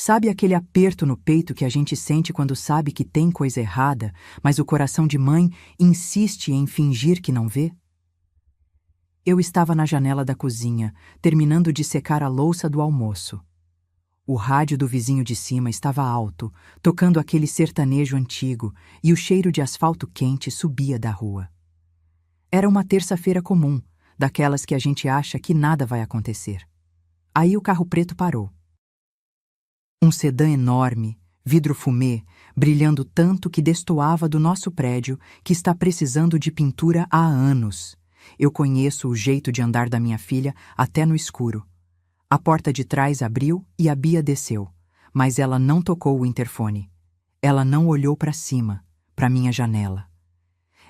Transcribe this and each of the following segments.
Sabe aquele aperto no peito que a gente sente quando sabe que tem coisa errada, mas o coração de mãe insiste em fingir que não vê? Eu estava na janela da cozinha, terminando de secar a louça do almoço. O rádio do vizinho de cima estava alto, tocando aquele sertanejo antigo, e o cheiro de asfalto quente subia da rua. Era uma terça-feira comum, daquelas que a gente acha que nada vai acontecer. Aí o carro preto parou. Um sedã enorme, vidro fumê, brilhando tanto que destoava do nosso prédio, que está precisando de pintura há anos. Eu conheço o jeito de andar da minha filha até no escuro. A porta de trás abriu e a Bia desceu, mas ela não tocou o interfone. Ela não olhou para cima, para minha janela.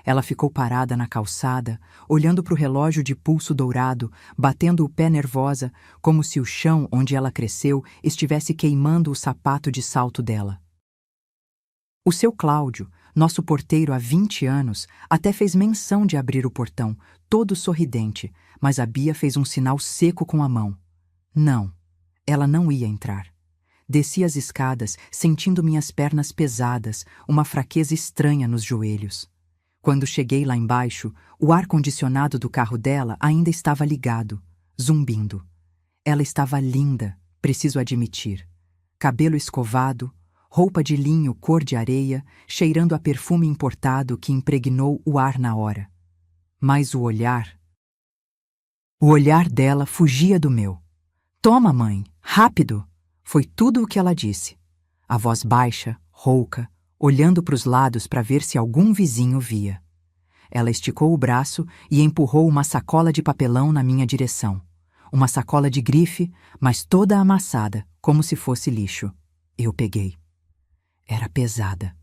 Ela ficou parada na calçada, olhando para o relógio de pulso dourado, batendo o pé nervosa, como se o chão onde ela cresceu estivesse queimando o sapato de salto dela. O seu Cláudio, nosso porteiro há 20 anos, até fez menção de abrir o portão, todo sorridente, mas a Bia fez um sinal seco com a mão. Não, ela não ia entrar. Desci as escadas, sentindo minhas pernas pesadas, uma fraqueza estranha nos joelhos. Quando cheguei lá embaixo, o ar-condicionado do carro dela ainda estava ligado, zumbindo. Ela estava linda, preciso admitir. Cabelo escovado, roupa de linho cor de areia, cheirando a perfume importado que impregnou o ar na hora. Mas o olhar dela fugia do meu. "Toma, mãe, rápido!" Foi tudo o que ela disse. A voz baixa, rouca, olhando para os lados para ver se algum vizinho via. Ela esticou o braço e empurrou uma sacola de papelão na minha direção. Uma sacola de grife, mas toda amassada, como se fosse lixo. Eu peguei. Era pesada.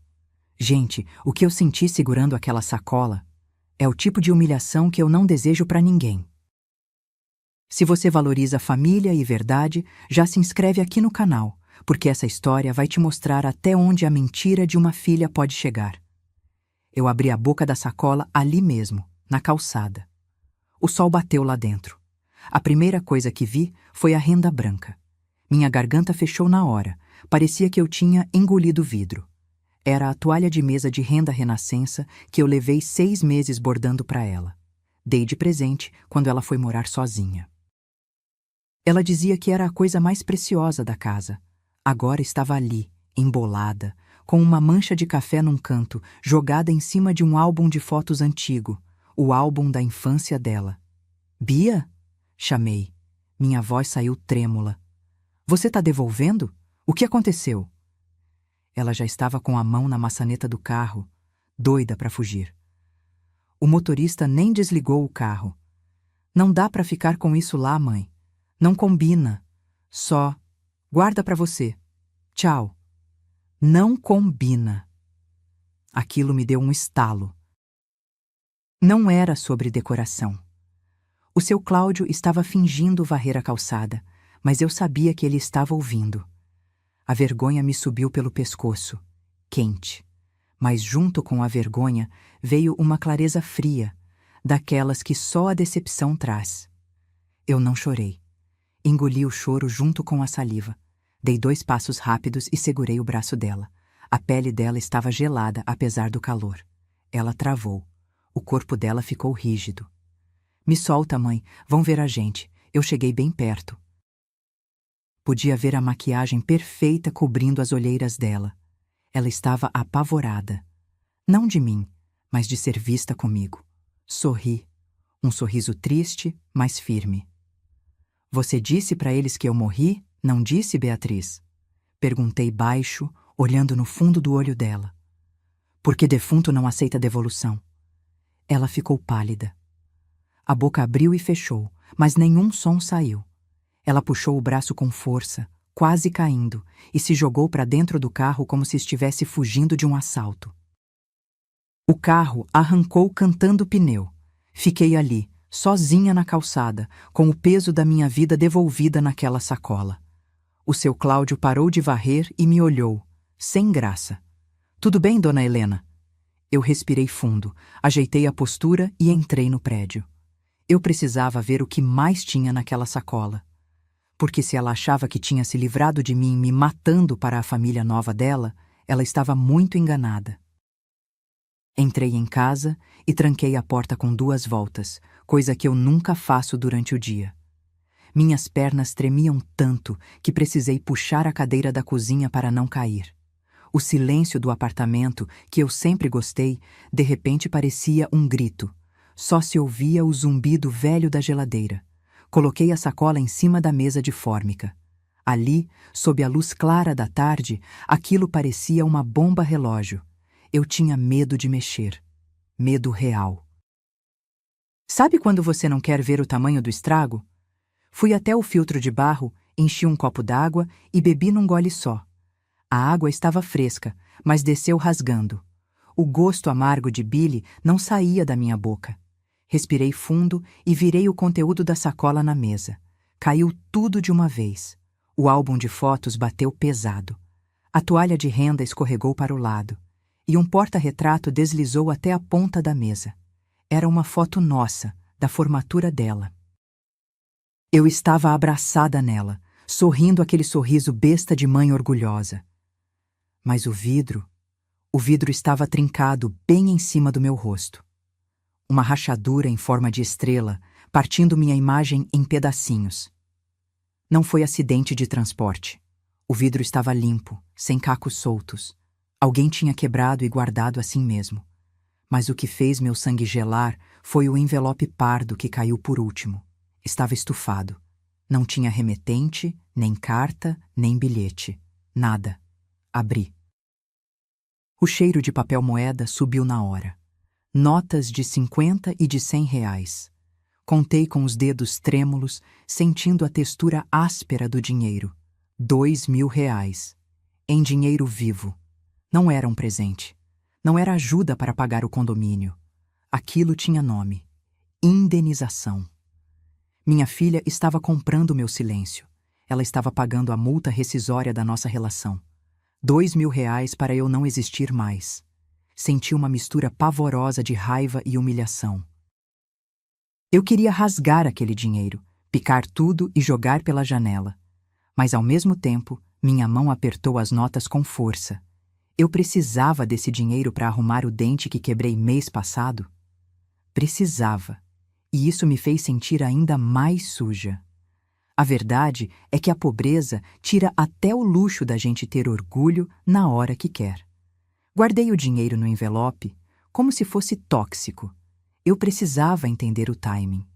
Gente, o que eu senti segurando aquela sacola é o tipo de humilhação que eu não desejo para ninguém. Se você valoriza família e verdade, já se inscreve aqui no canal, porque essa história vai te mostrar até onde a mentira de uma filha pode chegar. Eu abri a boca da sacola ali mesmo, na calçada. O sol bateu lá dentro. A primeira coisa que vi foi a renda branca. Minha garganta fechou na hora, parecia que eu tinha engolido vidro. Era a toalha de mesa de renda renascença que eu levei 6 meses bordando para ela. Dei de presente quando ela foi morar sozinha. Ela dizia que era a coisa mais preciosa da casa. Agora estava ali, embolada, com uma mancha de café num canto, jogada em cima de um álbum de fotos antigo, o álbum da infância dela. "Bia?" chamei. Minha voz saiu trêmula. "Você tá devolvendo? O que aconteceu?" Ela já estava com a mão na maçaneta do carro, doida para fugir. O motorista nem desligou o carro. "Não dá para ficar com isso lá, mãe. Não combina. Só guarda para você. Tchau." Não combina. Aquilo me deu um estalo. Não era sobre decoração. O seu Cláudio estava fingindo varrer a calçada, mas eu sabia que ele estava ouvindo. A vergonha me subiu pelo pescoço, quente. Mas junto com a vergonha veio uma clareza fria, daquelas que só a decepção traz. Eu não chorei. Engoli o choro junto com a saliva. Dei 2 passos rápidos e segurei o braço dela. A pele dela estava gelada, apesar do calor. Ela travou. O corpo dela ficou rígido. "Me solta, mãe. Vão ver a gente." Eu cheguei bem perto. Podia ver a maquiagem perfeita cobrindo as olheiras dela. Ela estava apavorada. Não de mim, mas de ser vista comigo. Sorri. Um sorriso triste, mas firme. "Você disse para eles que eu morri, não disse, Beatriz?" Perguntei baixo, olhando no fundo do olho dela. "Porque defunto não aceita devolução." Ela ficou pálida. A boca abriu e fechou, mas nenhum som saiu. Ela puxou o braço com força, quase caindo, e se jogou para dentro do carro como se estivesse fugindo de um assalto. O carro arrancou cantando pneu. Fiquei ali, sozinha na calçada, com o peso da minha vida devolvida naquela sacola. O seu Cláudio parou de varrer e me olhou, sem graça. "Tudo bem, dona Helena?" Eu respirei fundo, ajeitei a postura e entrei no prédio. Eu precisava ver o que mais tinha naquela sacola. Porque se ela achava que tinha se livrado de mim me matando para a família nova dela, ela estava muito enganada. Entrei em casa e tranquei a porta com 2 voltas, coisa que eu nunca faço durante o dia. Minhas pernas tremiam tanto que precisei puxar a cadeira da cozinha para não cair. O silêncio do apartamento, que eu sempre gostei, de repente parecia um grito. Só se ouvia o zumbido velho da geladeira. Coloquei a sacola em cima da mesa de fórmica. Ali, sob a luz clara da tarde, aquilo parecia uma bomba relógio. Eu tinha medo de mexer. Medo real. Sabe quando você não quer ver o tamanho do estrago? Fui até o filtro de barro, enchi um copo d'água e bebi num gole só. A água estava fresca, mas desceu rasgando. O gosto amargo de Billy não saía da minha boca. Respirei fundo e virei o conteúdo da sacola na mesa. Caiu tudo de uma vez. O álbum de fotos bateu pesado. A toalha de renda escorregou para o lado. E um porta-retrato deslizou até a ponta da mesa. Era uma foto nossa, da formatura dela. Eu estava abraçada nela, sorrindo aquele sorriso besta de mãe orgulhosa. Mas o vidro estava trincado bem em cima do meu rosto. Uma rachadura em forma de estrela, partindo minha imagem em pedacinhos. Não foi acidente de transporte. O vidro estava limpo, sem cacos soltos. Alguém tinha quebrado e guardado assim mesmo. Mas o que fez meu sangue gelar foi o envelope pardo que caiu por último. Estava estufado. Não tinha remetente, nem carta, nem bilhete. Nada. Abri. O cheiro de papel moeda subiu na hora. Notas de 50 e de 100 reais. Contei com os dedos trêmulos, sentindo a textura áspera do dinheiro. 2.000 reais. Em dinheiro vivo. Não era um presente. Não era ajuda para pagar o condomínio. Aquilo tinha nome. Indenização. Minha filha estava comprando meu silêncio. Ela estava pagando a multa rescisória da nossa relação. 2.000 reais para eu não existir mais. Senti uma mistura pavorosa de raiva e humilhação. Eu queria rasgar aquele dinheiro, picar tudo e jogar pela janela. Mas ao mesmo tempo, minha mão apertou as notas com força. Eu precisava desse dinheiro para arrumar o dente que quebrei mês passado. Precisava. E isso me fez sentir ainda mais suja. A verdade é que a pobreza tira até o luxo da gente ter orgulho na hora que quer. Guardei o dinheiro no envelope como se fosse tóxico. Eu precisava entender o timing.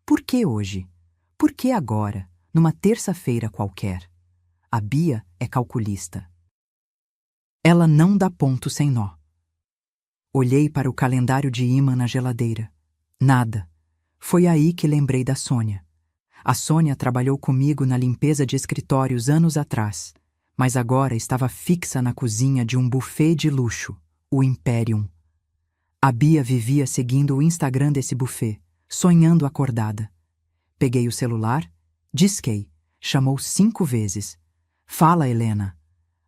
Por que hoje? Por que agora, numa terça-feira qualquer? A Bia é calculista. Ela não dá ponto sem nó. Olhei para o calendário de ímã na geladeira. Nada. Foi aí que lembrei da Sônia. A Sônia trabalhou comigo na limpeza de escritórios anos atrás, mas agora estava fixa na cozinha de um buffet de luxo, o Imperium. A Bia vivia seguindo o Instagram desse buffet, sonhando acordada. Peguei o celular, disquei, chamou 5 vezes. Fala, Helena.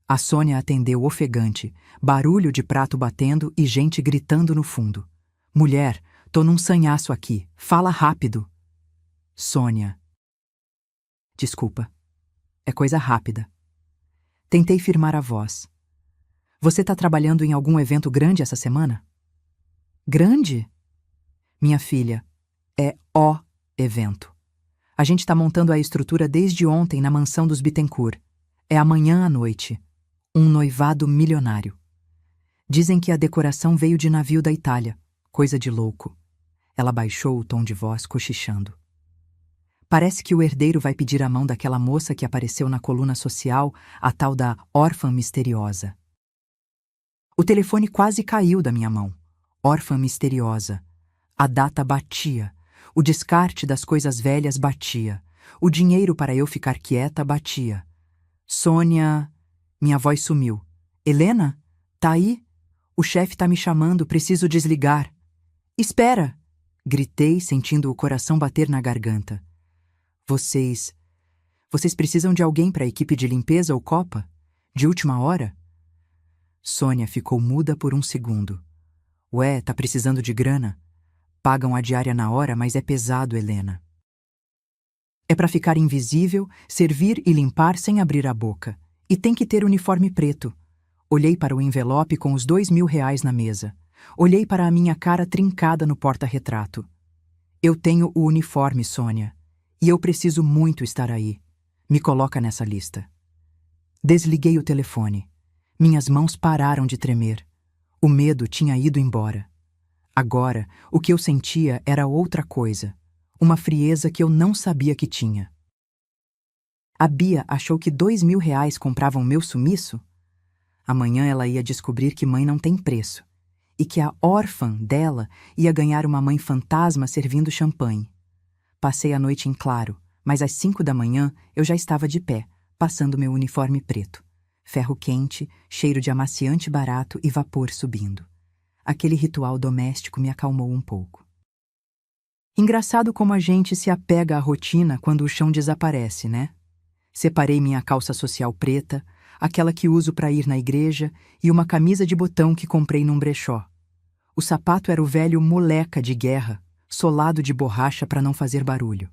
A Sônia atendeu ofegante, barulho de prato batendo e gente gritando no fundo. Mulher, tô num sanhaço aqui, fala rápido. Sônia. Desculpa. É coisa rápida. Tentei firmar a voz. Você tá trabalhando em algum evento grande essa semana? Grande? Minha filha, é o evento. A gente tá montando a estrutura desde ontem na mansão dos Bittencourt. É amanhã à noite. Um noivado milionário. Dizem que a decoração veio de navio da Itália. Coisa de louco. Ela baixou o tom de voz cochichando. Parece que o herdeiro vai pedir a mão daquela moça que apareceu na coluna social, a tal da órfã misteriosa. O telefone quase caiu da minha mão. Órfã misteriosa. A data batia. O descarte das coisas velhas batia. O dinheiro para eu ficar quieta batia. Sônia... Minha voz sumiu. Helena? Tá aí? O chefe tá me chamando, preciso desligar. Espera! Gritei, sentindo o coração bater na garganta. Vocês precisam de alguém para a equipe de limpeza ou copa? De última hora? Sônia ficou muda por um segundo. Ué, tá precisando de grana? Pagam a diária na hora, mas é pesado, Helena. É para ficar invisível, servir e limpar sem abrir a boca. E tem que ter uniforme preto. Olhei para o envelope com os R$ 2.000 na mesa. Olhei para a minha cara trincada no porta-retrato. Eu tenho o uniforme, Sônia. E eu preciso muito estar aí. Me coloca nessa lista. Desliguei o telefone. Minhas mãos pararam de tremer. O medo tinha ido embora. Agora, o que eu sentia era outra coisa. Uma frieza que eu não sabia que tinha. A Bia achou que R$ 2.000 compravam meu sumiço? Amanhã ela ia descobrir que mãe não tem preço. E que a órfã dela ia ganhar uma mãe fantasma servindo champanhe. Passei a noite em claro, mas às 5 da manhã eu já estava de pé, passando meu uniforme preto. Ferro quente, cheiro de amaciante barato e vapor subindo. Aquele ritual doméstico me acalmou um pouco. Engraçado como a gente se apega à rotina quando o chão desaparece, né? Separei minha calça social preta, aquela que uso para ir na igreja, e uma camisa de botão que comprei num brechó. O sapato era o velho moleca de guerra, solado de borracha para não fazer barulho.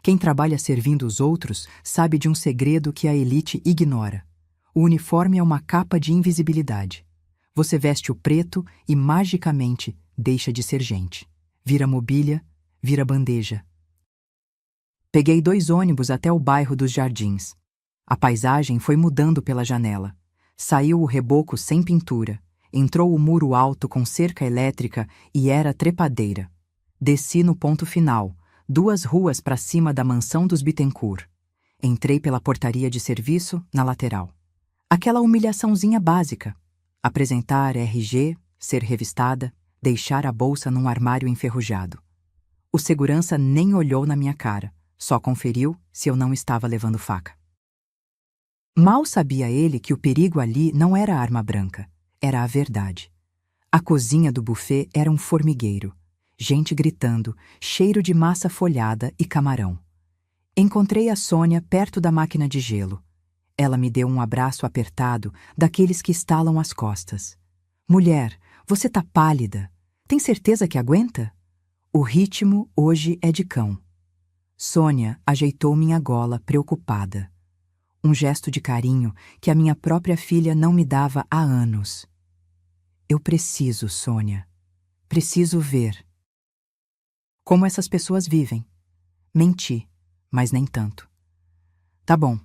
Quem trabalha servindo os outros sabe de um segredo que a elite ignora. O uniforme é uma capa de invisibilidade. Você veste o preto e, magicamente, deixa de ser gente. Vira mobília, vira bandeja. Peguei 2 ônibus até o bairro dos Jardins. A paisagem foi mudando pela janela. Saiu o reboco sem pintura, entrou o muro alto com cerca elétrica e era trepadeira. Desci no ponto final, 2 ruas para cima da mansão dos Bittencourt. Entrei pela portaria de serviço, na lateral. Aquela humilhaçãozinha básica. Apresentar RG, ser revistada, deixar a bolsa num armário enferrujado. O segurança nem olhou na minha cara, só conferiu se eu não estava levando faca. Mal sabia ele que o perigo ali não era a arma branca, era a verdade. A cozinha do buffet era um formigueiro. Gente gritando, cheiro de massa folhada e camarão. Encontrei a Sônia perto da máquina de gelo. Ela me deu um abraço apertado, daqueles que estalam as costas. Mulher, você tá pálida. Tem certeza que aguenta? O ritmo hoje é de cão. Sônia ajeitou minha gola preocupada. Um gesto de carinho que a minha própria filha não me dava há anos. Eu preciso, Sônia. Preciso ver. Como essas pessoas vivem. Menti, mas nem tanto. Tá bom,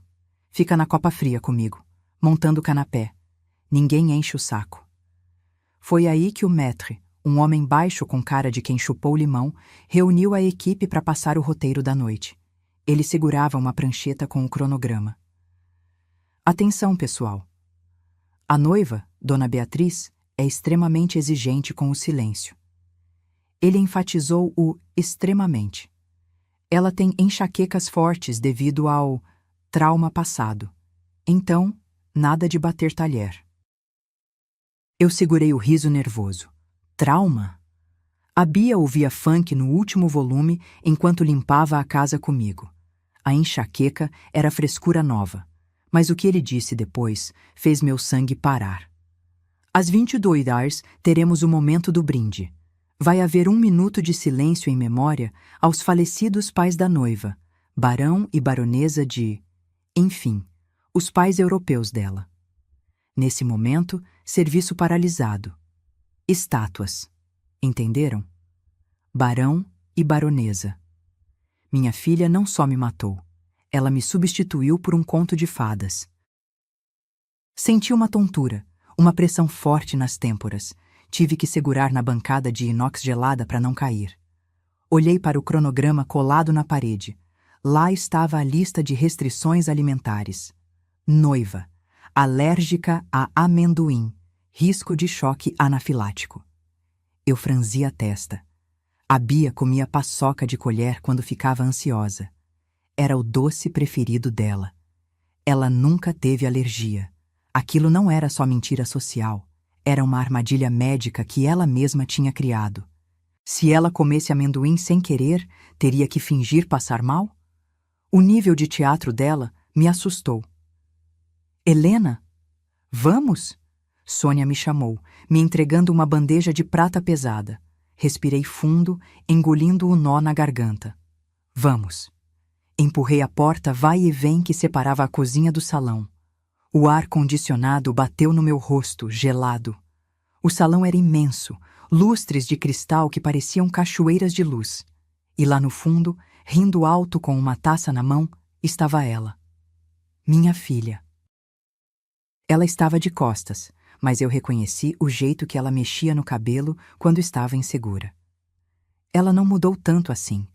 fica na copa fria comigo, montando o canapé. Ninguém enche o saco. Foi aí que o maître, um homem baixo com cara de quem chupou limão, reuniu a equipe para passar o roteiro da noite. Ele segurava uma prancheta com o cronograma. Atenção, pessoal. A noiva, Dona Beatriz, é extremamente exigente com o silêncio. Ele enfatizou o extremamente. Ela tem enxaquecas fortes devido ao trauma passado. Então, nada de bater talher. Eu segurei o riso nervoso. Trauma? A Bia ouvia funk no último volume enquanto limpava a casa comigo. A enxaqueca era frescura nova. Mas o que ele disse depois fez meu sangue parar. Às 22h teremos o momento do brinde. Vai haver 1 minuto de silêncio em memória aos falecidos pais da noiva, barão e baronesa de... Enfim, os pais europeus dela. Nesse momento, serviço paralisado. Estátuas. Entenderam? Barão e baronesa. Minha filha não só me matou. Ela me substituiu por um conto de fadas. Senti uma tontura, uma pressão forte nas têmporas. Tive que segurar na bancada de inox gelada para não cair. Olhei para o cronograma colado na parede. Lá estava a lista de restrições alimentares. Noiva, alérgica a amendoim, risco de choque anafilático. Eu franzi a testa. A Bia comia paçoca de colher quando ficava ansiosa. Era o doce preferido dela. Ela nunca teve alergia. Aquilo não era só mentira social. Era uma armadilha médica que ela mesma tinha criado. Se ela comesse amendoim sem querer, teria que fingir passar mal? O nível de teatro dela me assustou. Helena? Vamos? Sônia me chamou, me entregando uma bandeja de prata pesada. Respirei fundo, engolindo o nó na garganta. Vamos. Empurrei a porta vai e vem que separava a cozinha do salão. O ar-condicionado bateu no meu rosto, gelado. O salão era imenso, lustres de cristal que pareciam cachoeiras de luz. E lá no fundo, rindo alto com uma taça na mão, estava ela. Minha filha. Ela estava de costas, mas eu reconheci o jeito que ela mexia no cabelo quando estava insegura. Ela não mudou tanto assim.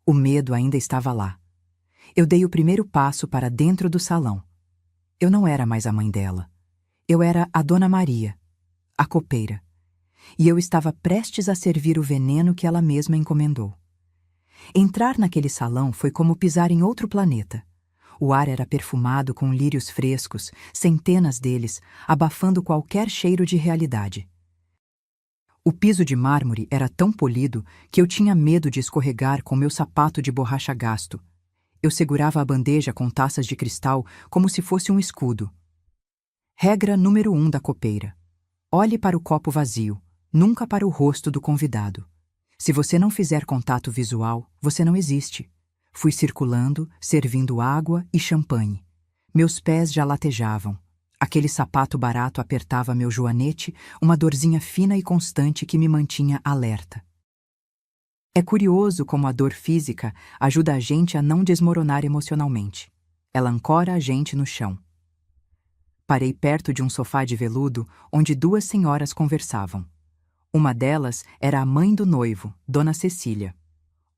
O medo ainda estava lá. Eu dei o primeiro passo para dentro do salão. Eu não era mais a mãe dela. Eu era a Dona Maria, a copeira. E eu estava prestes a servir o veneno que ela mesma encomendou. Entrar naquele salão foi como pisar em outro planeta. O ar era perfumado com lírios frescos, centenas deles, abafando qualquer cheiro de realidade. O piso de mármore era tão polido que eu tinha medo de escorregar com meu sapato de borracha gasto. Eu segurava a bandeja com taças de cristal como se fosse um escudo. Regra número 1 da copeira: olhe para o copo vazio, nunca para o rosto do convidado. Se você não fizer contato visual, você não existe. Fui circulando, servindo água e champanhe. Meus pés já latejavam. Aquele sapato barato apertava meu joanete, uma dorzinha fina e constante que me mantinha alerta. É curioso como a dor física ajuda a gente a não desmoronar emocionalmente. Ela ancora a gente no chão. Parei perto de um sofá de veludo onde duas senhoras conversavam. Uma delas era a mãe do noivo, Dona Cecília.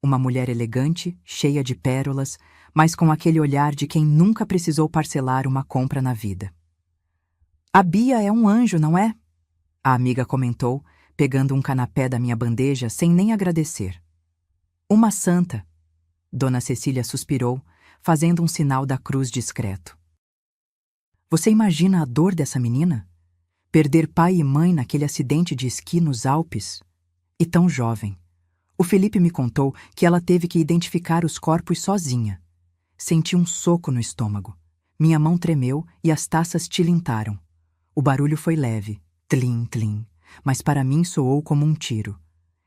Uma mulher elegante, cheia de pérolas, mas com aquele olhar de quem nunca precisou parcelar uma compra na vida. A Bia é um anjo, não é? A amiga comentou, pegando um canapé da minha bandeja sem nem agradecer. Uma santa, Dona Cecília suspirou, fazendo um sinal da cruz discreto. Você imagina a dor dessa menina? Perder pai e mãe naquele acidente de esqui nos Alpes? E tão jovem. O Felipe me contou que ela teve que identificar os corpos sozinha. Senti um soco no estômago. Minha mão tremeu e as taças tilintaram. O barulho foi leve, tlim, tlim, mas para mim soou como um tiro.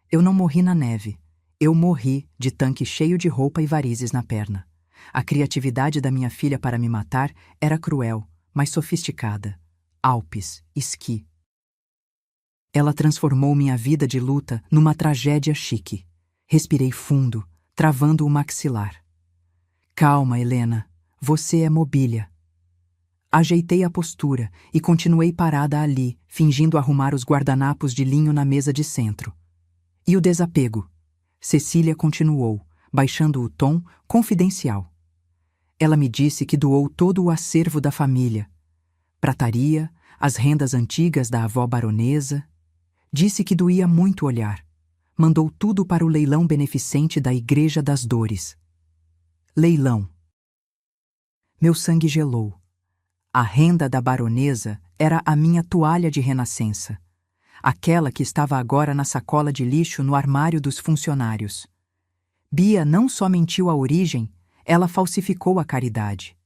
Eu não morri na neve. Eu morri de tanque cheio de roupa e varizes na perna. A criatividade da minha filha para me matar era cruel, mas sofisticada. Alpes, esqui. Ela transformou minha vida de luta numa tragédia chique. Respirei fundo, travando o maxilar. Calma, Helena. Você é mobília. Ajeitei a postura e continuei parada ali, fingindo arrumar os guardanapos de linho na mesa de centro. E o desapego? Cecília continuou, baixando o tom, confidencial. Ela me disse que doou todo o acervo da família. Prataria, as rendas antigas da avó baronesa. Disse que doía muito olhar. Mandou tudo para o leilão beneficente da Igreja das Dores. Leilão. Meu sangue gelou. A renda da baronesa era a minha toalha de renascença. Aquela que estava agora na sacola de lixo no armário dos funcionários. Bia não só mentiu a origem, ela falsificou a caridade.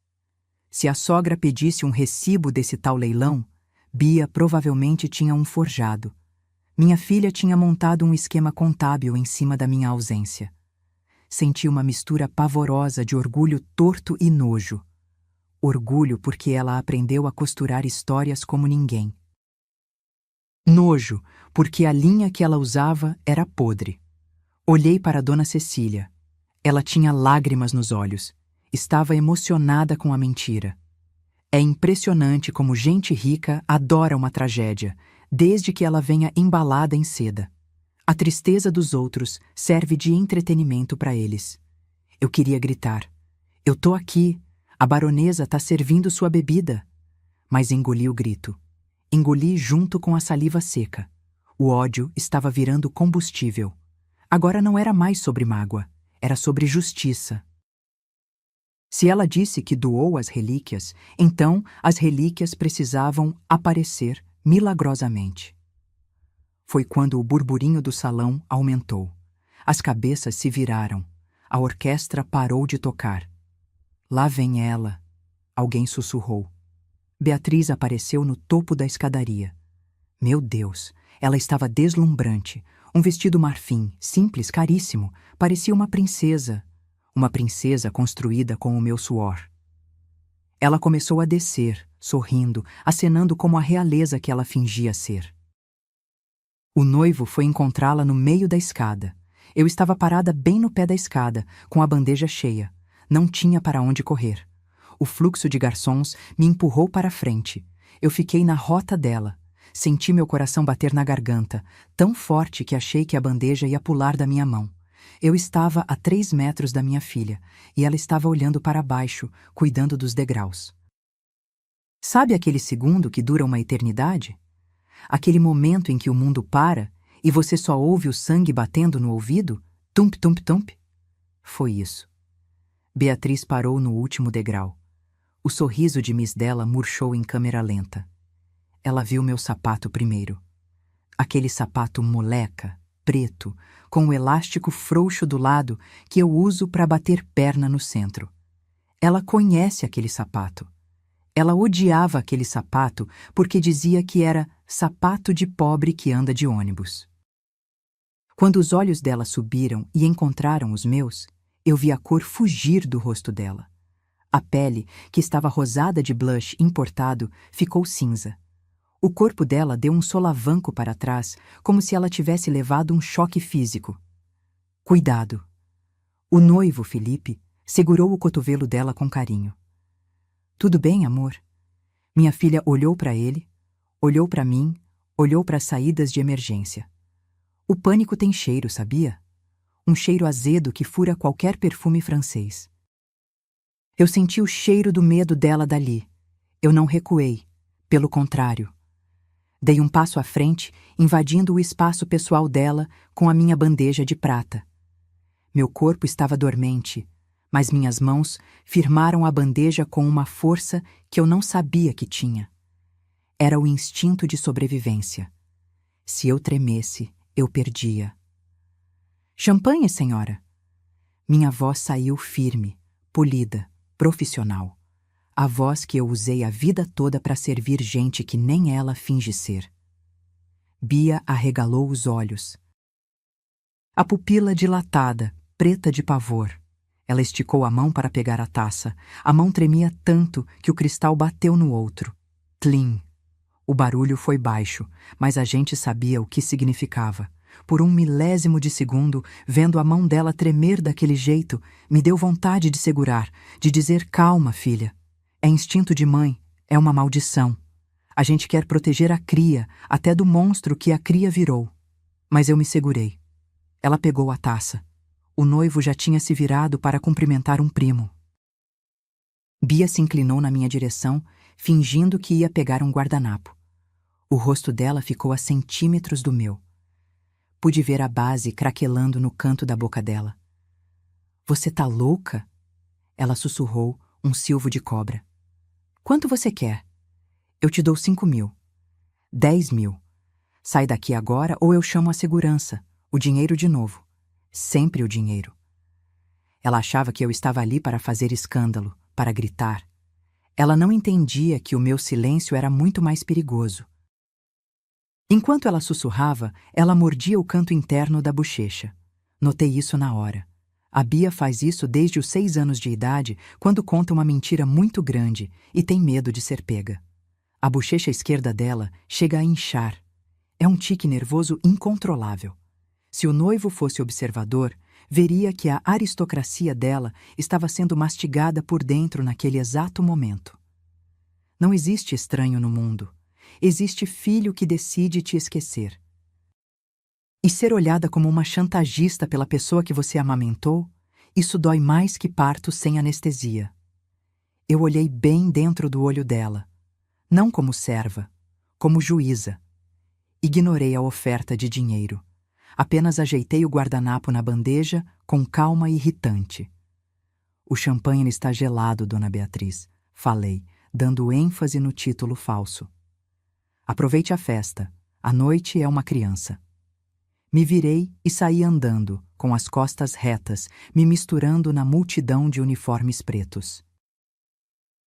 Se a sogra pedisse um recibo desse tal leilão, Bia provavelmente tinha um forjado. Minha filha tinha montado um esquema contábil em cima da minha ausência. Senti uma mistura pavorosa de orgulho torto e nojo. Orgulho porque ela aprendeu a costurar histórias como ninguém. Nojo, porque a linha que ela usava era podre. Olhei para Dona Cecília. Ela tinha lágrimas nos olhos. Estava emocionada com a mentira. É impressionante como gente rica adora uma tragédia, desde que ela venha embalada em seda. A tristeza dos outros serve de entretenimento para eles. Eu queria gritar. Eu tô aqui. A baronesa tá servindo sua bebida. Mas engoli o grito. Engoli junto com a saliva seca. O ódio estava virando combustível. Agora não era mais sobre mágoa, era sobre justiça. Se ela disse que doou as relíquias, então as relíquias precisavam aparecer milagrosamente. Foi quando o burburinho do salão aumentou. As cabeças se viraram. A orquestra parou de tocar. Lá vem ela, alguém sussurrou. Beatriz apareceu no topo da escadaria. Meu Deus, ela estava deslumbrante. Um vestido marfim, simples, caríssimo, parecia uma princesa. uma princesa construída com o meu suor. Ela começou a descer, sorrindo, acenando como a realeza que ela fingia ser. O noivo foi encontrá-la no meio da escada. Eu estava parada bem no pé da escada, com a bandeja cheia. Não tinha para onde correr. O fluxo de garçons me empurrou para a frente. Eu fiquei na rota dela. Senti meu coração bater na garganta, tão forte que achei que a bandeja ia pular da minha mão. Eu estava a 3 metros da minha filha, e ela estava olhando para baixo, cuidando dos degraus. Sabe aquele segundo que dura uma eternidade? Aquele momento em que o mundo para e você só ouve o sangue batendo no ouvido? Tump, tump, tump? Foi isso. Beatriz parou no último degrau. O sorriso de Miss dela murchou em câmera lenta. Ela viu meu sapato primeiro. Aquele sapato moleca, preto, com o elástico frouxo do lado que eu uso para bater perna no centro. Ela conhece aquele sapato. Ela odiava aquele sapato porque dizia que era sapato de pobre que anda de ônibus. Quando os olhos dela subiram e encontraram os meus, eu vi a cor fugir do rosto dela. A pele, que estava rosada de blush importado, ficou cinza. O corpo dela deu um solavanco para trás, como se ela tivesse levado um choque físico. Cuidado! O noivo, Felipe, segurou o cotovelo dela com carinho. Tudo bem, amor? Minha filha olhou para ele, olhou para mim, olhou para as saídas de emergência. O pânico tem cheiro, sabia? Um cheiro azedo que fura qualquer perfume francês. Eu senti o cheiro do medo dela dali. Eu não recuei, pelo contrário. Dei um passo à frente, invadindo o espaço pessoal dela com a minha bandeja de prata. Meu corpo estava dormente, mas minhas mãos firmaram a bandeja com uma força que eu não sabia que tinha. Era o instinto de sobrevivência. Se eu tremesse, eu perdia. Champanhe, senhora! Minha voz saiu firme, polida, profissional. A voz que eu usei a vida toda para servir gente que nem ela finge ser. Bia arregalou os olhos. A pupila dilatada, preta de pavor. Ela esticou a mão para pegar a taça. A mão tremia tanto que o cristal bateu no outro. Tlim! O barulho foi baixo, mas a gente sabia o que significava. Por um milésimo de segundo, vendo a mão dela tremer daquele jeito, me deu vontade de segurar, de dizer calma, filha. É instinto de mãe, é uma maldição. A gente quer proteger a cria, até do monstro que a cria virou. Mas eu me segurei. Ela pegou a taça. O noivo já tinha se virado para cumprimentar um primo. Bia se inclinou na minha direção, fingindo que ia pegar um guardanapo. O rosto dela ficou a centímetros do meu. Pude ver a base craquelando no canto da boca dela. Você tá louca? Ela sussurrou, um silvo de cobra. Quanto você quer? Eu te dou 5.000. 10.000. Sai daqui agora ou eu chamo a segurança. O dinheiro de novo. Sempre o dinheiro. Ela achava que eu estava ali para fazer escândalo, para gritar. Ela não entendia que o meu silêncio era muito mais perigoso. Enquanto ela sussurrava, ela mordia o canto interno da bochecha. Notei isso na hora. A Bia faz isso desde os 6 anos de idade, quando conta uma mentira muito grande e tem medo de ser pega. A bochecha esquerda dela chega a inchar. É um tique nervoso incontrolável. Se o noivo fosse observador, veria que a aristocracia dela estava sendo mastigada por dentro naquele exato momento. Não existe estranho no mundo. Existe filho que decide te esquecer. E ser olhada como uma chantagista pela pessoa que você amamentou, isso dói mais que parto sem anestesia. Eu olhei bem dentro do olho dela, não como serva, como juíza. Ignorei a oferta de dinheiro. Apenas ajeitei o guardanapo na bandeja com calma irritante. O champanhe está gelado, dona Beatriz, falei, dando ênfase no título falso. Aproveite a festa. A noite é uma criança. Me virei e saí andando, com as costas retas, me misturando na multidão de uniformes pretos.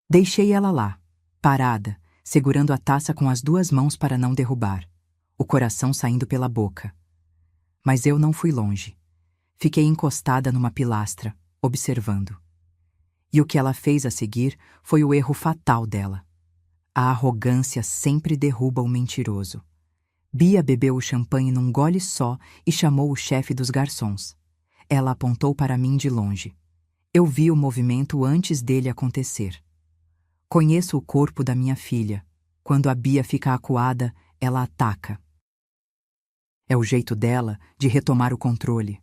Deixei ela lá, parada, segurando a taça com as 2 mãos para não derrubar, o coração saindo pela boca. Mas eu não fui longe. Fiquei encostada numa pilastra, observando. E o que ela fez a seguir foi o erro fatal dela. A arrogância sempre derruba o mentiroso. Bia bebeu o champanhe num gole só e chamou o chefe dos garçons. Ela apontou para mim de longe. Eu vi o movimento antes dele acontecer. Conheço o corpo da minha filha. Quando a Bia fica acuada, ela ataca. É o jeito dela de retomar o controle.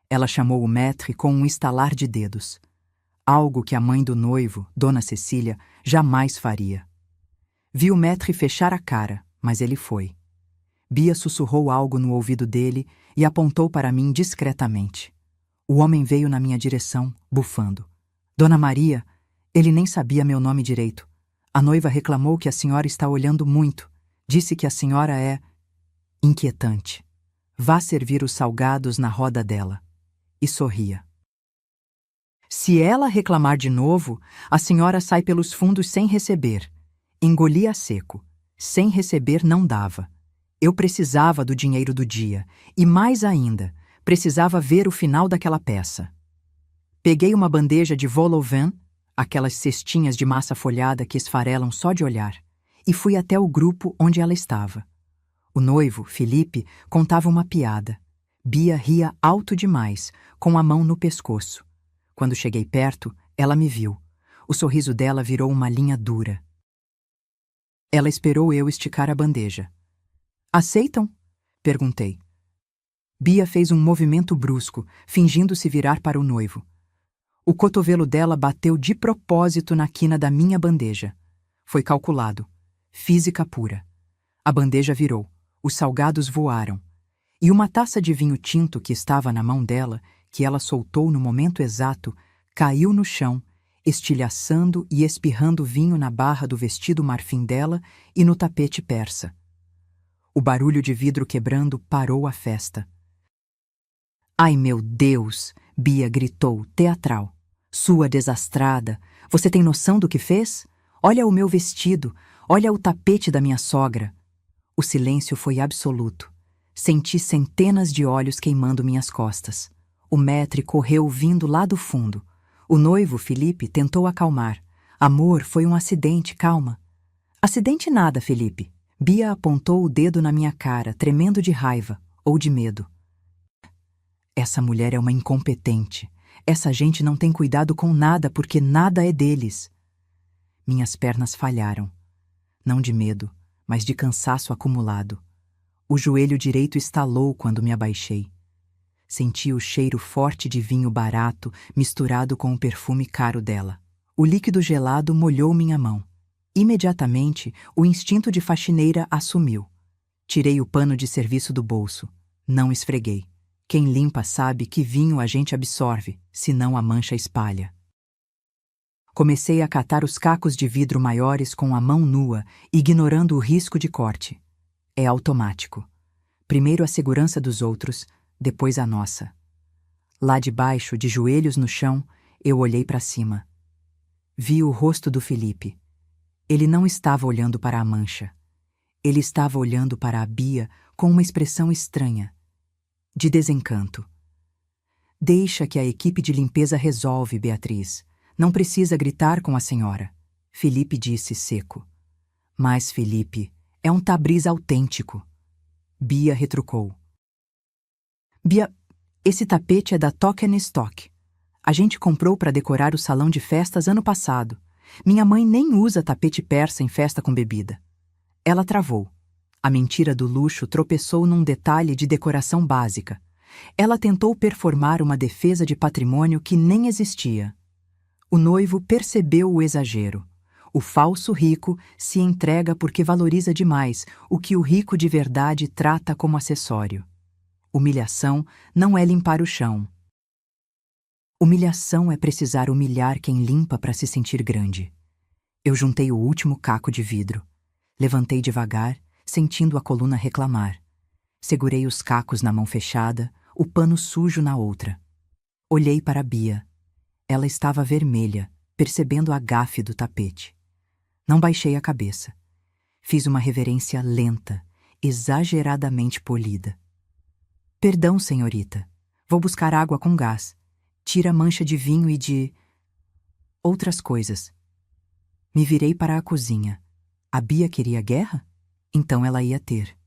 Ela chamou o maître com um estalar de dedos. Algo que a mãe do noivo, Dona Cecília, jamais faria. Vi o maître fechar a cara, mas ele foi. Bia sussurrou algo no ouvido dele e apontou para mim discretamente. O homem veio na minha direção, bufando. Dona Maria, ele nem sabia meu nome direito. A noiva reclamou que a senhora está olhando muito. Disse que a senhora é inquietante. Vá servir os salgados na roda dela. E sorria. Se ela reclamar de novo, a senhora sai pelos fundos sem receber. Engoli a seco. Sem receber não dava. Eu precisava do dinheiro do dia. E mais ainda, precisava ver o final daquela peça. Peguei uma bandeja de vol au vent, aquelas cestinhas de massa folhada que esfarelam só de olhar, e fui até o grupo onde ela estava. O noivo, Felipe, contava uma piada. Bia ria alto demais, com a mão no pescoço. Quando cheguei perto, ela me viu. O sorriso dela virou uma linha dura. Ela esperou eu esticar a bandeja. Aceitam? Perguntei. Bia fez um movimento brusco, fingindo se virar para o noivo. O cotovelo dela bateu de propósito na quina da minha bandeja. Foi calculado. Física pura. A bandeja virou. Os salgados voaram. E uma taça de vinho tinto que estava na mão dela, que ela soltou no momento exato, caiu no chão, estilhaçando e espirrando vinho na barra do vestido marfim dela e no tapete persa. O barulho de vidro quebrando parou a festa. Ai, meu Deus! Bia gritou, teatral. Sua desastrada! Você tem noção do que fez? Olha o meu vestido! Olha o tapete da minha sogra! O silêncio foi absoluto. Senti centenas de olhos queimando minhas costas. O maître correu vindo lá do fundo. O noivo, Felipe, tentou acalmar. Amor, foi um acidente, calma. Acidente nada, Felipe. Bia apontou o dedo na minha cara, tremendo de raiva ou de medo. Essa mulher é uma incompetente. Essa gente não tem cuidado com nada porque nada é deles. Minhas pernas falharam. Não de medo, mas de cansaço acumulado. O joelho direito estalou quando me abaixei. Senti o cheiro forte de vinho barato misturado com o perfume caro dela. O líquido gelado molhou minha mão. Imediatamente, o instinto de faxineira assumiu. Tirei o pano de serviço do bolso. Não esfreguei. Quem limpa sabe que vinho a gente absorve, senão a mancha espalha. Comecei a catar os cacos de vidro maiores com a mão nua, ignorando o risco de corte. É automático. Primeiro a segurança dos outros, depois a nossa. Lá de baixo, de joelhos no chão, eu olhei para cima. Vi o rosto do Felipe. Ele não estava olhando para a mancha. Ele estava olhando para a Bia com uma expressão estranha, de desencanto. Deixa que a equipe de limpeza resolve, Beatriz. Não precisa gritar com a senhora. Felipe disse seco. Mas Felipe é um Tabriz autêntico. Bia retrucou. Bia, esse tapete é da Token Stock. A gente comprou para decorar o salão de festas ano passado. Minha mãe nem usa tapete persa em festa com bebida. Ela travou. A mentira do luxo tropeçou num detalhe de decoração básica. Ela tentou performar uma defesa de patrimônio que nem existia. O noivo percebeu o exagero. O falso rico se entrega porque valoriza demais o que o rico de verdade trata como acessório. Humilhação não é limpar o chão. Humilhação é precisar humilhar quem limpa para se sentir grande. Eu juntei o último caco de vidro. Levantei devagar, sentindo a coluna reclamar. Segurei os cacos na mão fechada, o pano sujo na outra. Olhei para a Bia. Ela estava vermelha, percebendo a gafe do tapete. Não baixei a cabeça. Fiz uma reverência lenta, exageradamente polida. Perdão, senhorita. Vou buscar água com gás. tira mancha de vinho e de outras coisas. Me virei para a cozinha. A Bia queria guerra? Então ela ia ter.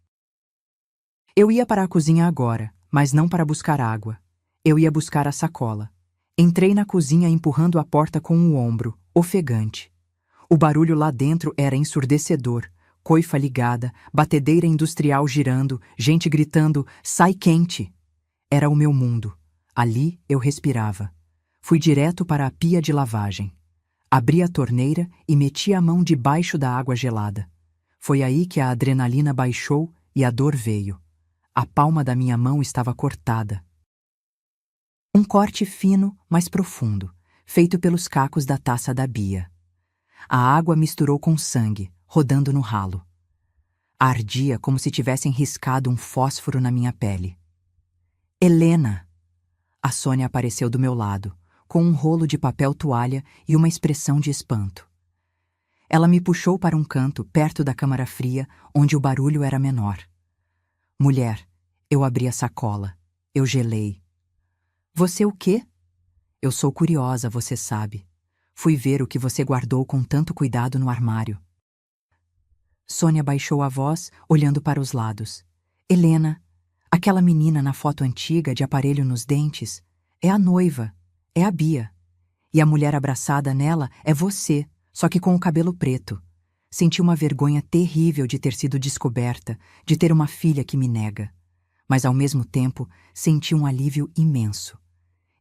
Eu ia para a cozinha agora, mas não para buscar água. Eu ia buscar a sacola. Entrei na cozinha empurrando a porta com o ombro, ofegante. O barulho lá dentro era ensurdecedor. Coifa ligada, batedeira industrial girando, gente gritando, sai quente! Era o meu mundo. Ali eu respirava. Fui direto para a pia de lavagem. Abri a torneira e meti a mão debaixo da água gelada. Foi aí que a adrenalina baixou e a dor veio. A palma da minha mão estava cortada. Um corte fino, mas profundo, feito pelos cacos da taça da Bia. A água misturou com sangue, rodando no ralo. Ardia como se tivessem riscado um fósforo na minha pele. Helena! A Sônia apareceu do meu lado, com um rolo de papel toalha e uma expressão de espanto. Ela me puxou para um canto, perto da câmara fria, onde o barulho era menor. Mulher, eu abri a sacola. Eu gelei. Você o quê? Eu sou curiosa, você sabe. Fui ver o que você guardou com tanto cuidado no armário. Sônia baixou a voz, olhando para os lados. Helena, aquela menina na foto antiga de aparelho nos dentes, é a noiva, é a Bia. E a mulher abraçada nela é você, só que com o cabelo preto. Senti uma vergonha terrível de ter sido descoberta, de ter uma filha que me nega. Mas ao mesmo tempo, senti um alívio imenso.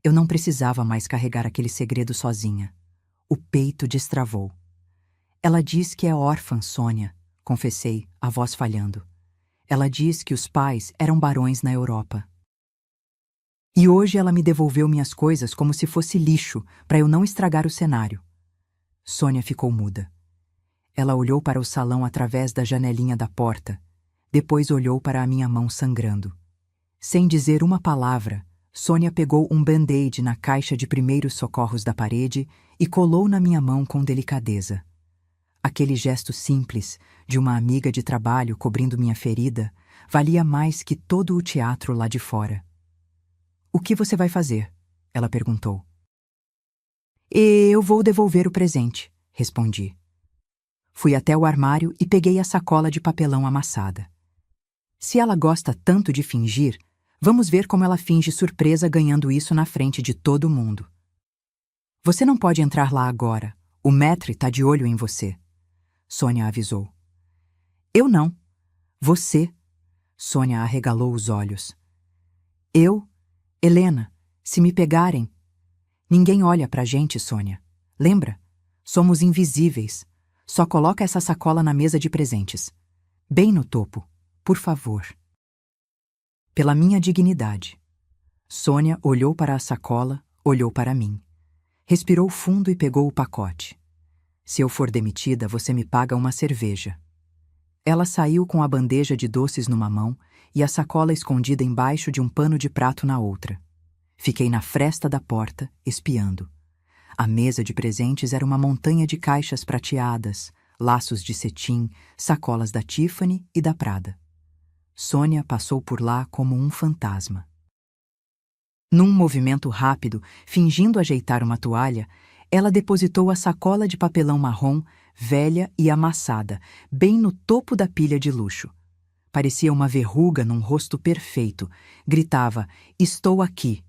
Eu não precisava mais carregar aquele segredo sozinha. O peito destravou. Ela diz que é órfã, Sônia, confessei, a voz falhando. Ela diz que os pais eram barões na Europa. E hoje ela me devolveu minhas coisas como se fosse lixo, para eu não estragar o cenário. Sônia ficou muda. Ela olhou para o salão através da janelinha da porta, depois olhou para a minha mão sangrando. Sem dizer uma palavra, Sônia pegou um band-aid na caixa de primeiros socorros da parede e colou na minha mão com delicadeza. Aquele gesto simples, de uma amiga de trabalho cobrindo minha ferida, valia mais que todo o teatro lá de fora. O que você vai fazer? Ela perguntou. Eu vou devolver o presente, respondi. Fui até o armário e peguei a sacola de papelão amassada. Se ela gosta tanto de fingir, vamos ver como ela finge surpresa ganhando isso na frente de todo mundo. Você não pode entrar lá agora. O maître tá de olho em você. Sônia avisou. Eu não. Você. Sônia arregalou os olhos. Eu? Helena, se me pegarem... Ninguém olha pra gente, Sônia. Lembra? Somos invisíveis. Só coloca essa sacola na mesa de presentes. Bem no topo, por favor. Pela minha dignidade. Sônia olhou para a sacola, olhou para mim. Respirou fundo e pegou o pacote. Se eu for demitida, você me paga uma cerveja. Ela saiu com a bandeja de doces numa mão e a sacola escondida embaixo de um pano de prato na outra. Fiquei na fresta da porta, espiando. A mesa de presentes era uma montanha de caixas prateadas, laços de cetim, sacolas da Tiffany e da Prada. Sônia passou por lá como um fantasma. Num movimento rápido, fingindo ajeitar uma toalha, ela depositou a sacola de papelão marrom, velha e amassada, bem no topo da pilha de luxo. Parecia uma verruga num rosto perfeito. Gritava, estou aqui.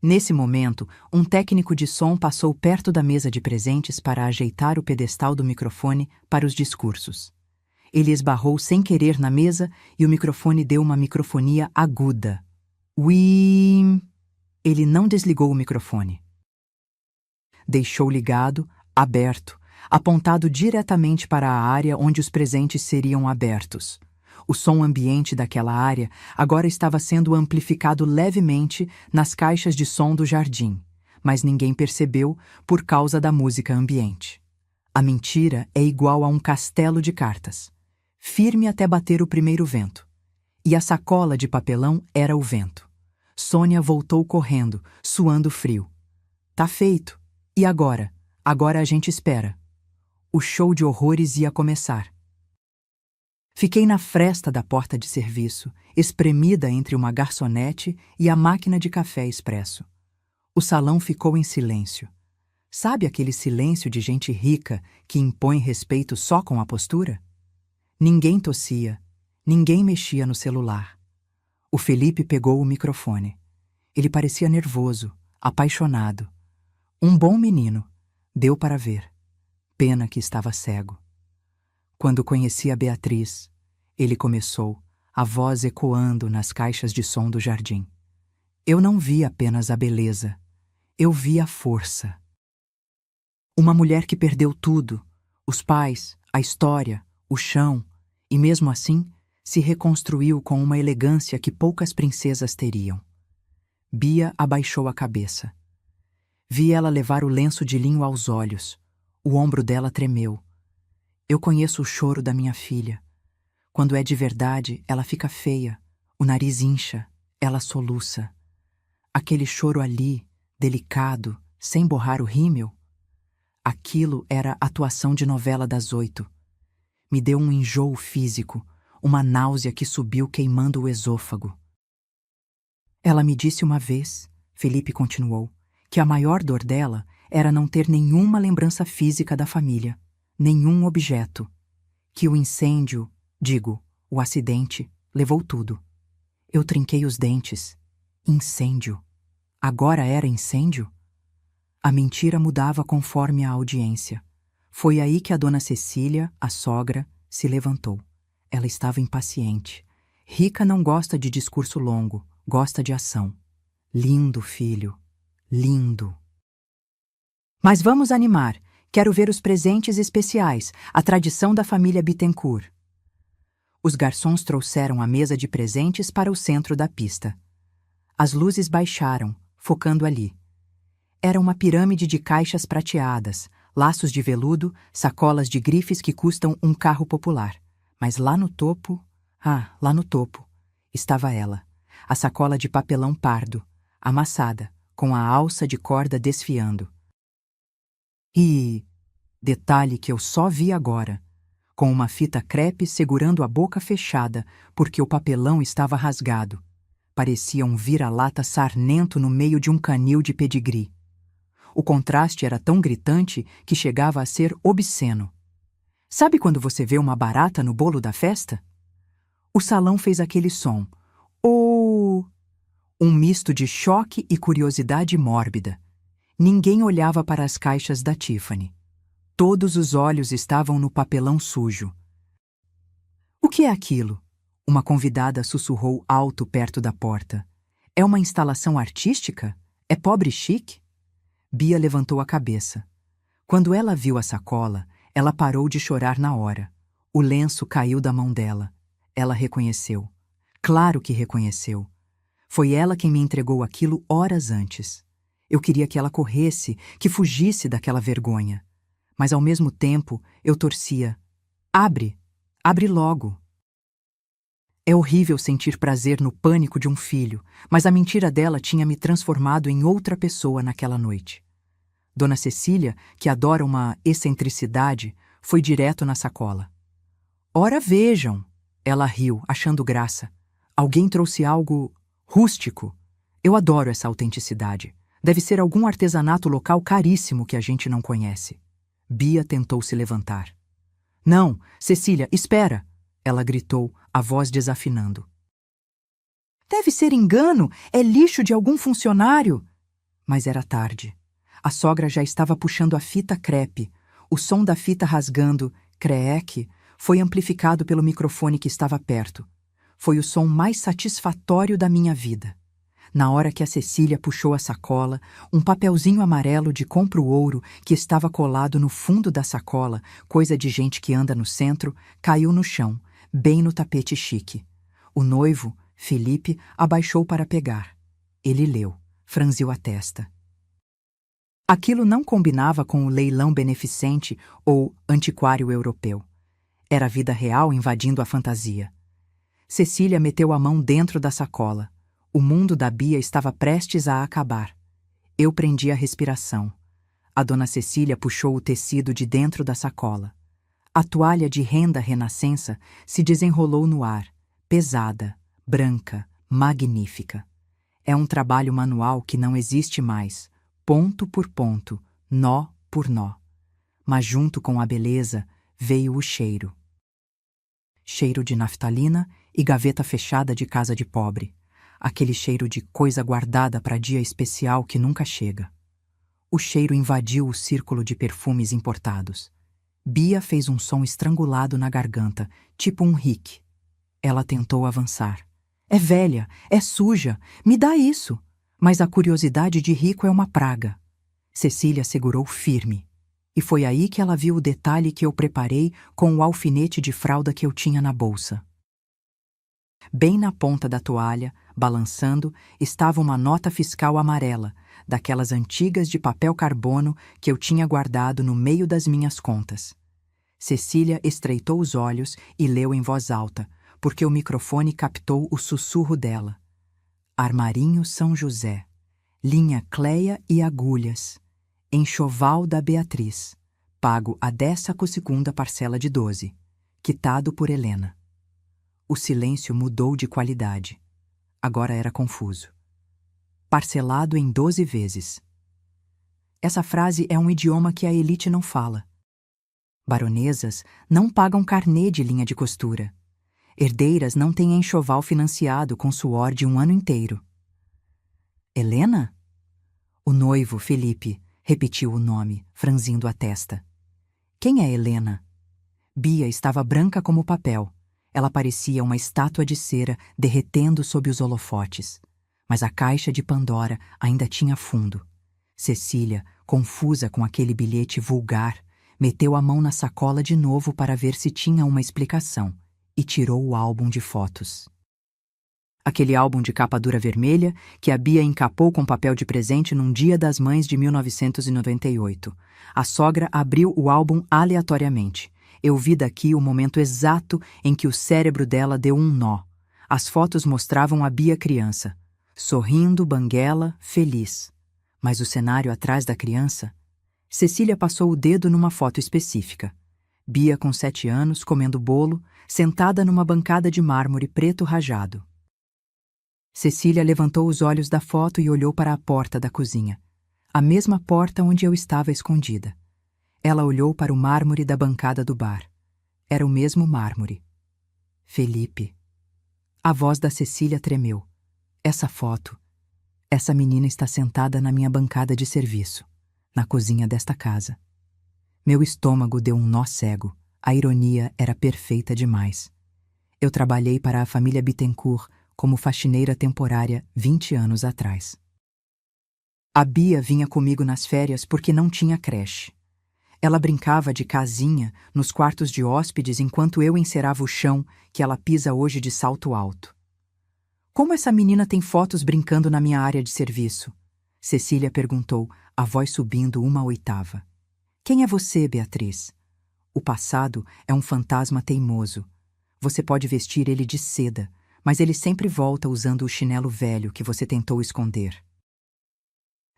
Nesse momento, um técnico de som passou perto da mesa de presentes para ajeitar o pedestal do microfone para os discursos. Ele esbarrou sem querer na mesa e o microfone deu uma microfonia aguda. Uim! Ele não desligou o microfone. Deixou ligado, aberto, apontado diretamente para a área onde os presentes seriam abertos. O som ambiente daquela área agora estava sendo amplificado levemente nas caixas de som do jardim, mas ninguém percebeu por causa da música ambiente. A mentira é igual a um castelo de cartas, firme até bater o primeiro vento. E a sacola de papelão era o vento. Sônia voltou correndo, suando frio. Tá feito. E agora? Agora a gente espera. O show de horrores ia começar. Fiquei na fresta da porta de serviço, espremida entre uma garçonete e a máquina de café expresso. O salão ficou em silêncio. Sabe aquele silêncio de gente rica que impõe respeito só com a postura? Ninguém tossia, ninguém mexia no celular. O Felipe pegou o microfone. Ele parecia nervoso, apaixonado. Um bom menino, deu para ver. Pena que estava cego. Quando conheci a Beatriz, ele começou, a voz ecoando nas caixas de som do jardim. Eu não vi apenas a beleza, eu vi a força. Uma mulher que perdeu tudo, os pais, a história, o chão, e mesmo assim se reconstruiu com uma elegância que poucas princesas teriam. Bia abaixou a cabeça. Vi ela levar o lenço de linho aos olhos. O ombro dela tremeu. Eu conheço o choro da minha filha. Quando é de verdade, ela fica feia, o nariz incha, ela soluça. Aquele choro ali, delicado, sem borrar o rímel. Aquilo era atuação de novela das 8. Me deu um enjoo físico, uma náusea que subiu queimando o esôfago. Ela me disse uma vez, Felipe continuou, que a maior dor dela era não ter nenhuma lembrança física da família, nenhum objeto. Que o incêndio, o acidente, levou tudo. Eu trinquei os dentes. Incêndio. Agora era incêndio? A mentira mudava conforme a audiência. Foi aí que a dona Cecília, a sogra, se levantou. Ela estava impaciente. Rica não gosta de discurso longo, gosta de ação. Lindo, filho. Lindo. Mas vamos animar. Quero ver os presentes especiais, a tradição da família Bittencourt. Os garçons trouxeram a mesa de presentes para o centro da pista. As luzes baixaram, focando ali. Era uma pirâmide de caixas prateadas, laços de veludo, sacolas de grifes que custam um carro popular. Mas lá no topo, estava ela, a sacola de papelão pardo, amassada, com a alça de corda desfiando. E, detalhe que eu só vi agora, com uma fita crepe segurando a boca fechada porque o papelão estava rasgado. Parecia um vira-lata sarnento no meio de um canil de pedigree. O contraste era tão gritante que chegava a ser obsceno. Sabe quando você vê uma barata no bolo da festa? O salão fez aquele som. Oh! Um misto de choque e curiosidade mórbida. Ninguém olhava para as caixas da Tiffany. Todos os olhos estavam no papelão sujo. O que é aquilo? Uma convidada sussurrou alto perto da porta. É uma instalação artística? É pobre chique? Bia levantou a cabeça. Quando ela viu a sacola, ela parou de chorar na hora. O lenço caiu da mão dela. Ela reconheceu. Claro que reconheceu. Foi ela quem me entregou aquilo horas antes. Eu queria que ela corresse, que fugisse daquela vergonha. Mas ao mesmo tempo, eu torcia. Abre! Abre logo! É horrível sentir prazer no pânico de um filho, mas a mentira dela tinha me transformado em outra pessoa naquela noite. Dona Cecília, que adora uma excentricidade, foi direto na sacola. Ora vejam! Ela riu, achando graça. Alguém trouxe algo rústico. Eu adoro essa autenticidade. Deve ser algum artesanato local caríssimo que a gente não conhece. Bia tentou se levantar. Não, Cecília, espera! Ela gritou, a voz desafinando. Deve ser engano, é lixo de algum funcionário. Mas era tarde. A sogra já estava puxando a fita crepe. O som da fita rasgando, creque, foi amplificado pelo microfone que estava perto. Foi o som mais satisfatório da minha vida. Na hora que a Cecília puxou a sacola, um papelzinho amarelo de compra o ouro que estava colado no fundo da sacola, coisa de gente que anda no centro, caiu no chão, bem no tapete chique. O noivo, Felipe, abaixou para pegar. Ele leu, franziu a testa. Aquilo não combinava com o leilão beneficente ou antiquário europeu. Era a vida real invadindo a fantasia. Cecília meteu a mão dentro da sacola. O mundo da Bia estava prestes a acabar. Eu prendi a respiração. A dona Cecília puxou o tecido de dentro da sacola. A toalha de renda renascença se desenrolou no ar, pesada, branca, magnífica. É um trabalho manual que não existe mais, ponto por ponto, nó por nó. Mas junto com a beleza veio o cheiro. Cheiro de naftalina e gaveta fechada de casa de pobre. Aquele cheiro de coisa guardada para dia especial que nunca chega. O cheiro invadiu o círculo de perfumes importados. Bia fez um som estrangulado na garganta, tipo um hic. Ela tentou avançar. É velha, é suja, me dá isso. Mas a curiosidade de rico é uma praga. Cecília segurou firme. E foi aí que ela viu o detalhe que eu preparei com o alfinete de fralda que eu tinha na bolsa. Bem na ponta da toalha, balançando, estava uma nota fiscal amarela, daquelas antigas de papel carbono que eu tinha guardado no meio das minhas contas. Cecília estreitou os olhos e leu em voz alta, porque o microfone captou o sussurro dela. Armarinho São José, linha Cleia e agulhas, enxoval da Beatriz, pago a 12ª parcela de 12, quitado por Helena. O silêncio mudou de qualidade. Agora era confuso. Parcelado em 12 vezes. Essa frase é um idioma que a elite não fala. Baronesas não pagam carnê de linha de costura. Herdeiras não têm enxoval financiado com suor de um ano inteiro. Helena? O noivo, Felipe, repetiu o nome, franzindo a testa. Quem é Helena? Bia estava branca como papel. Ela parecia uma estátua de cera derretendo sob os holofotes. Mas a caixa de Pandora ainda tinha fundo. Cecília, confusa com aquele bilhete vulgar, meteu a mão na sacola de novo para ver se tinha uma explicação e tirou o álbum de fotos. Aquele álbum de capa dura vermelha que a Bia encapou com papel de presente num Dia das Mães de 1998. A sogra abriu o álbum aleatoriamente. Eu vi daqui o momento exato em que o cérebro dela deu um nó. As fotos mostravam a Bia criança, sorrindo, banguela, feliz. Mas o cenário atrás da criança? Cecília passou o dedo numa foto específica. Bia com 7 anos, comendo bolo, sentada numa bancada de mármore preto rajado. Cecília levantou os olhos da foto e olhou para a porta da cozinha. A mesma porta onde eu estava escondida. Ela olhou para o mármore da bancada do bar. Era o mesmo mármore. Felipe. A voz da Cecília tremeu. Essa foto. Essa menina está sentada na minha bancada de serviço, na cozinha desta casa. Meu estômago deu um nó cego. A ironia era perfeita demais. Eu trabalhei para a família Bittencourt como faxineira temporária 20 anos atrás. A Bia vinha comigo nas férias porque não tinha creche. Ela brincava de casinha nos quartos de hóspedes enquanto eu encerava o chão que ela pisa hoje de salto alto. Como essa menina tem fotos brincando na minha área de serviço? Cecília perguntou, a voz subindo 1/8. Quem é você, Beatriz? O passado é um fantasma teimoso. Você pode vestir ele de seda, mas ele sempre volta usando o chinelo velho que você tentou esconder.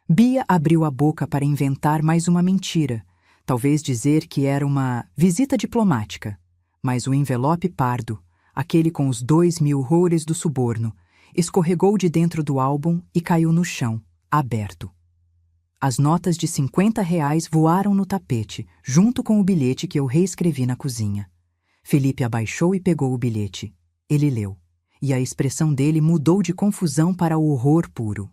Bia abriu a boca para inventar mais uma mentira, talvez dizer que era uma visita diplomática, mas o envelope pardo, aquele com os 2.000 roures do suborno, escorregou de dentro do álbum e caiu no chão, aberto. As notas de R$ 50 voaram no tapete, junto com o bilhete que eu reescrevi na cozinha. Felipe abaixou e pegou o bilhete. Ele leu, e a expressão dele mudou de confusão para o horror puro.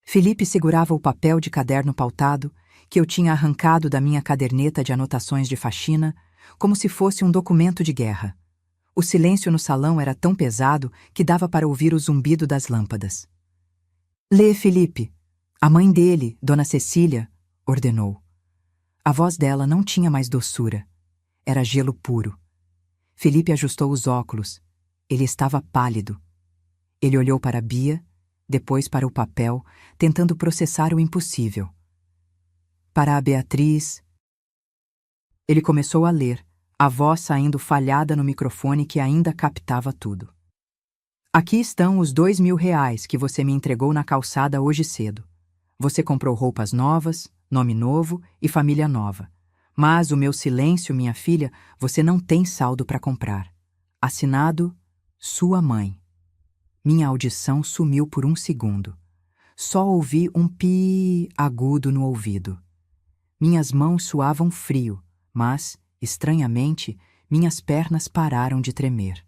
Felipe segurava o papel de caderno pautado, que eu tinha arrancado da minha caderneta de anotações de faxina, como se fosse um documento de guerra. O silêncio no salão era tão pesado que dava para ouvir o zumbido das lâmpadas. Lê, Felipe. A mãe dele, Dona Cecília, ordenou. A voz dela não tinha mais doçura. Era gelo puro. Felipe ajustou os óculos. Ele estava pálido. Ele olhou para a Bia, depois para o papel, tentando processar o impossível. Para a Beatriz... Ele começou a ler, a voz saindo falhada no microfone que ainda captava tudo. Aqui estão os R$ 2.000 que você me entregou na calçada hoje cedo. Você comprou roupas novas, nome novo e família nova. Mas o meu silêncio, minha filha, você não tem saldo para comprar. Assinado, sua mãe. Minha audição sumiu por um segundo. Só ouvi um pi agudo no ouvido. Minhas mãos suavam frio, mas, estranhamente, minhas pernas pararam de tremer.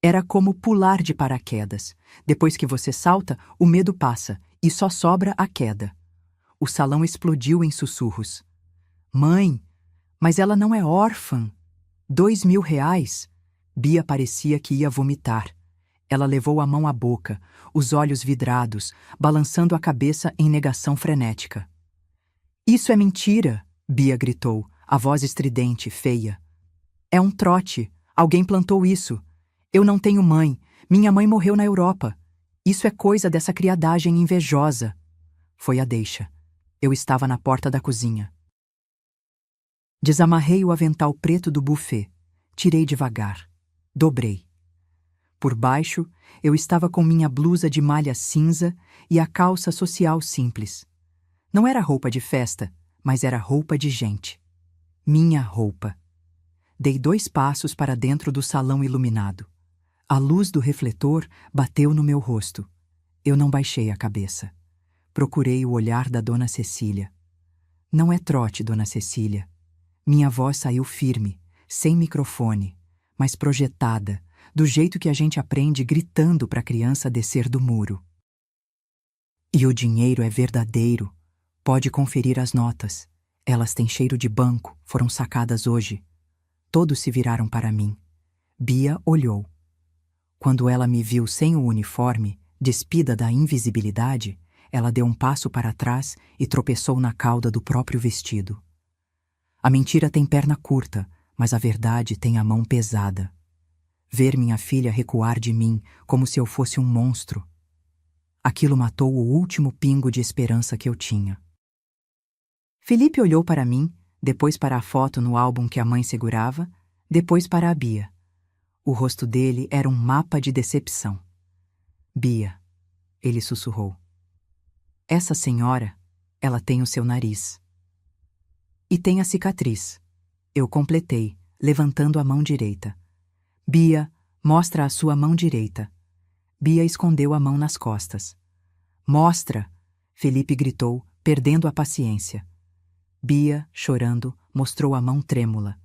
Era como pular de paraquedas. Depois que você salta, o medo passa e só sobra a queda. O salão explodiu em sussurros. Mãe, mas ela não é órfã. 2.000 reais? Bia parecia que ia vomitar. Ela levou a mão à boca, os olhos vidrados, balançando a cabeça em negação frenética. Isso é mentira, Bia gritou, a voz estridente, feia. É um trote. Alguém plantou isso. Eu não tenho mãe. Minha mãe morreu na Europa. Isso é coisa dessa criadagem invejosa. Foi a deixa. Eu estava na porta da cozinha. Desamarrei o avental preto do buffet. Tirei devagar. Dobrei. Por baixo, eu estava com minha blusa de malha cinza e a calça social simples. Não era roupa de festa, mas era roupa de gente. Minha roupa. Dei 2 passos para dentro do salão iluminado. A luz do refletor bateu no meu rosto. Eu não baixei a cabeça. Procurei o olhar da Dona Cecília. Não é trote, Dona Cecília. Minha voz saiu firme, sem microfone, mas projetada, do jeito que a gente aprende gritando para a criança descer do muro. E o dinheiro é verdadeiro. Pode conferir as notas. Elas têm cheiro de banco, foram sacadas hoje. Todos se viraram para mim. Bia olhou. Quando ela me viu sem o uniforme, despida da invisibilidade, ela deu um passo para trás e tropeçou na cauda do próprio vestido. A mentira tem perna curta, mas a verdade tem a mão pesada. Ver minha filha recuar de mim como se eu fosse um monstro. Aquilo matou o último pingo de esperança que eu tinha. Felipe olhou para mim, depois para a foto no álbum que a mãe segurava, depois para a Bia. O rosto dele era um mapa de decepção. Bia, ele sussurrou. Essa senhora, ela tem o seu nariz. E tem a cicatriz. Eu completei, levantando a mão direita. Bia, mostra a sua mão direita. Bia escondeu a mão nas costas. Mostra! Felipe gritou, perdendo a paciência. Bia, chorando, mostrou a mão trêmula.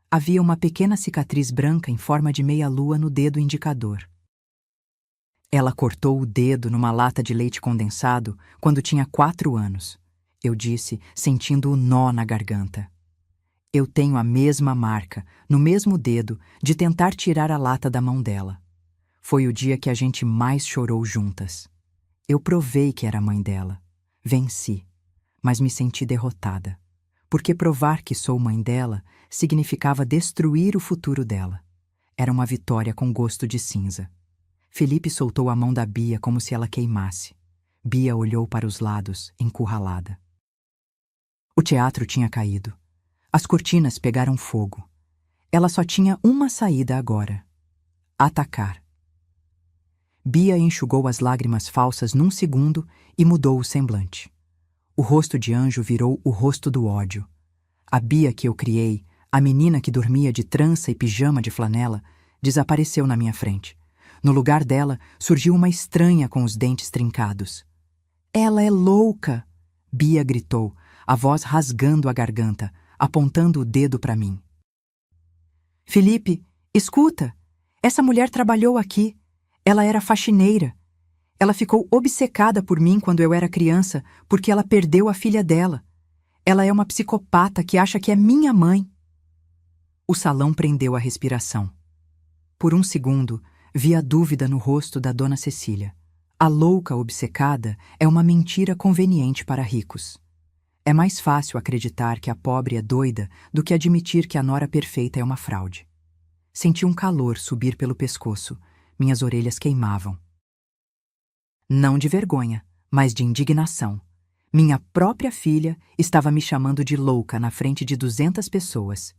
Havia uma pequena cicatriz branca em forma de meia-lua no dedo indicador. Ela cortou o dedo numa lata de leite condensado quando tinha 4 anos. Eu disse, sentindo o nó na garganta. Eu tenho a mesma marca, no mesmo dedo, de tentar tirar a lata da mão dela. Foi o dia que a gente mais chorou juntas. Eu provei que era a mãe dela. Venci, mas me senti derrotada. Porque provar que sou mãe dela significava destruir o futuro dela. Era uma vitória com gosto de cinza. Felipe soltou a mão da Bia como se ela queimasse. Bia olhou para os lados, encurralada. O teatro tinha caído. As cortinas pegaram fogo. Ela só tinha uma saída agora: atacar. Bia enxugou as lágrimas falsas num segundo e mudou o semblante. O rosto de Anjo virou o rosto do ódio. A Bia que eu criei, a menina que dormia de trança e pijama de flanela, desapareceu na minha frente. No lugar dela, surgiu uma estranha com os dentes trincados. Ela é louca! Bia gritou, a voz rasgando a garganta, apontando o dedo para mim. Felipe, escuta! Essa mulher trabalhou aqui. Ela era faxineira. Ela ficou obcecada por mim quando eu era criança, porque ela perdeu a filha dela. Ela é uma psicopata que acha que é minha mãe. O salão prendeu a respiração. Por um segundo, vi a dúvida no rosto da Dona Cecília. A louca obcecada é uma mentira conveniente para ricos. É mais fácil acreditar que a pobre é doida do que admitir que a nora perfeita é uma fraude. Senti um calor subir pelo pescoço. Minhas orelhas queimavam. Não de vergonha, mas de indignação. Minha própria filha estava me chamando de louca na frente de 200 pessoas.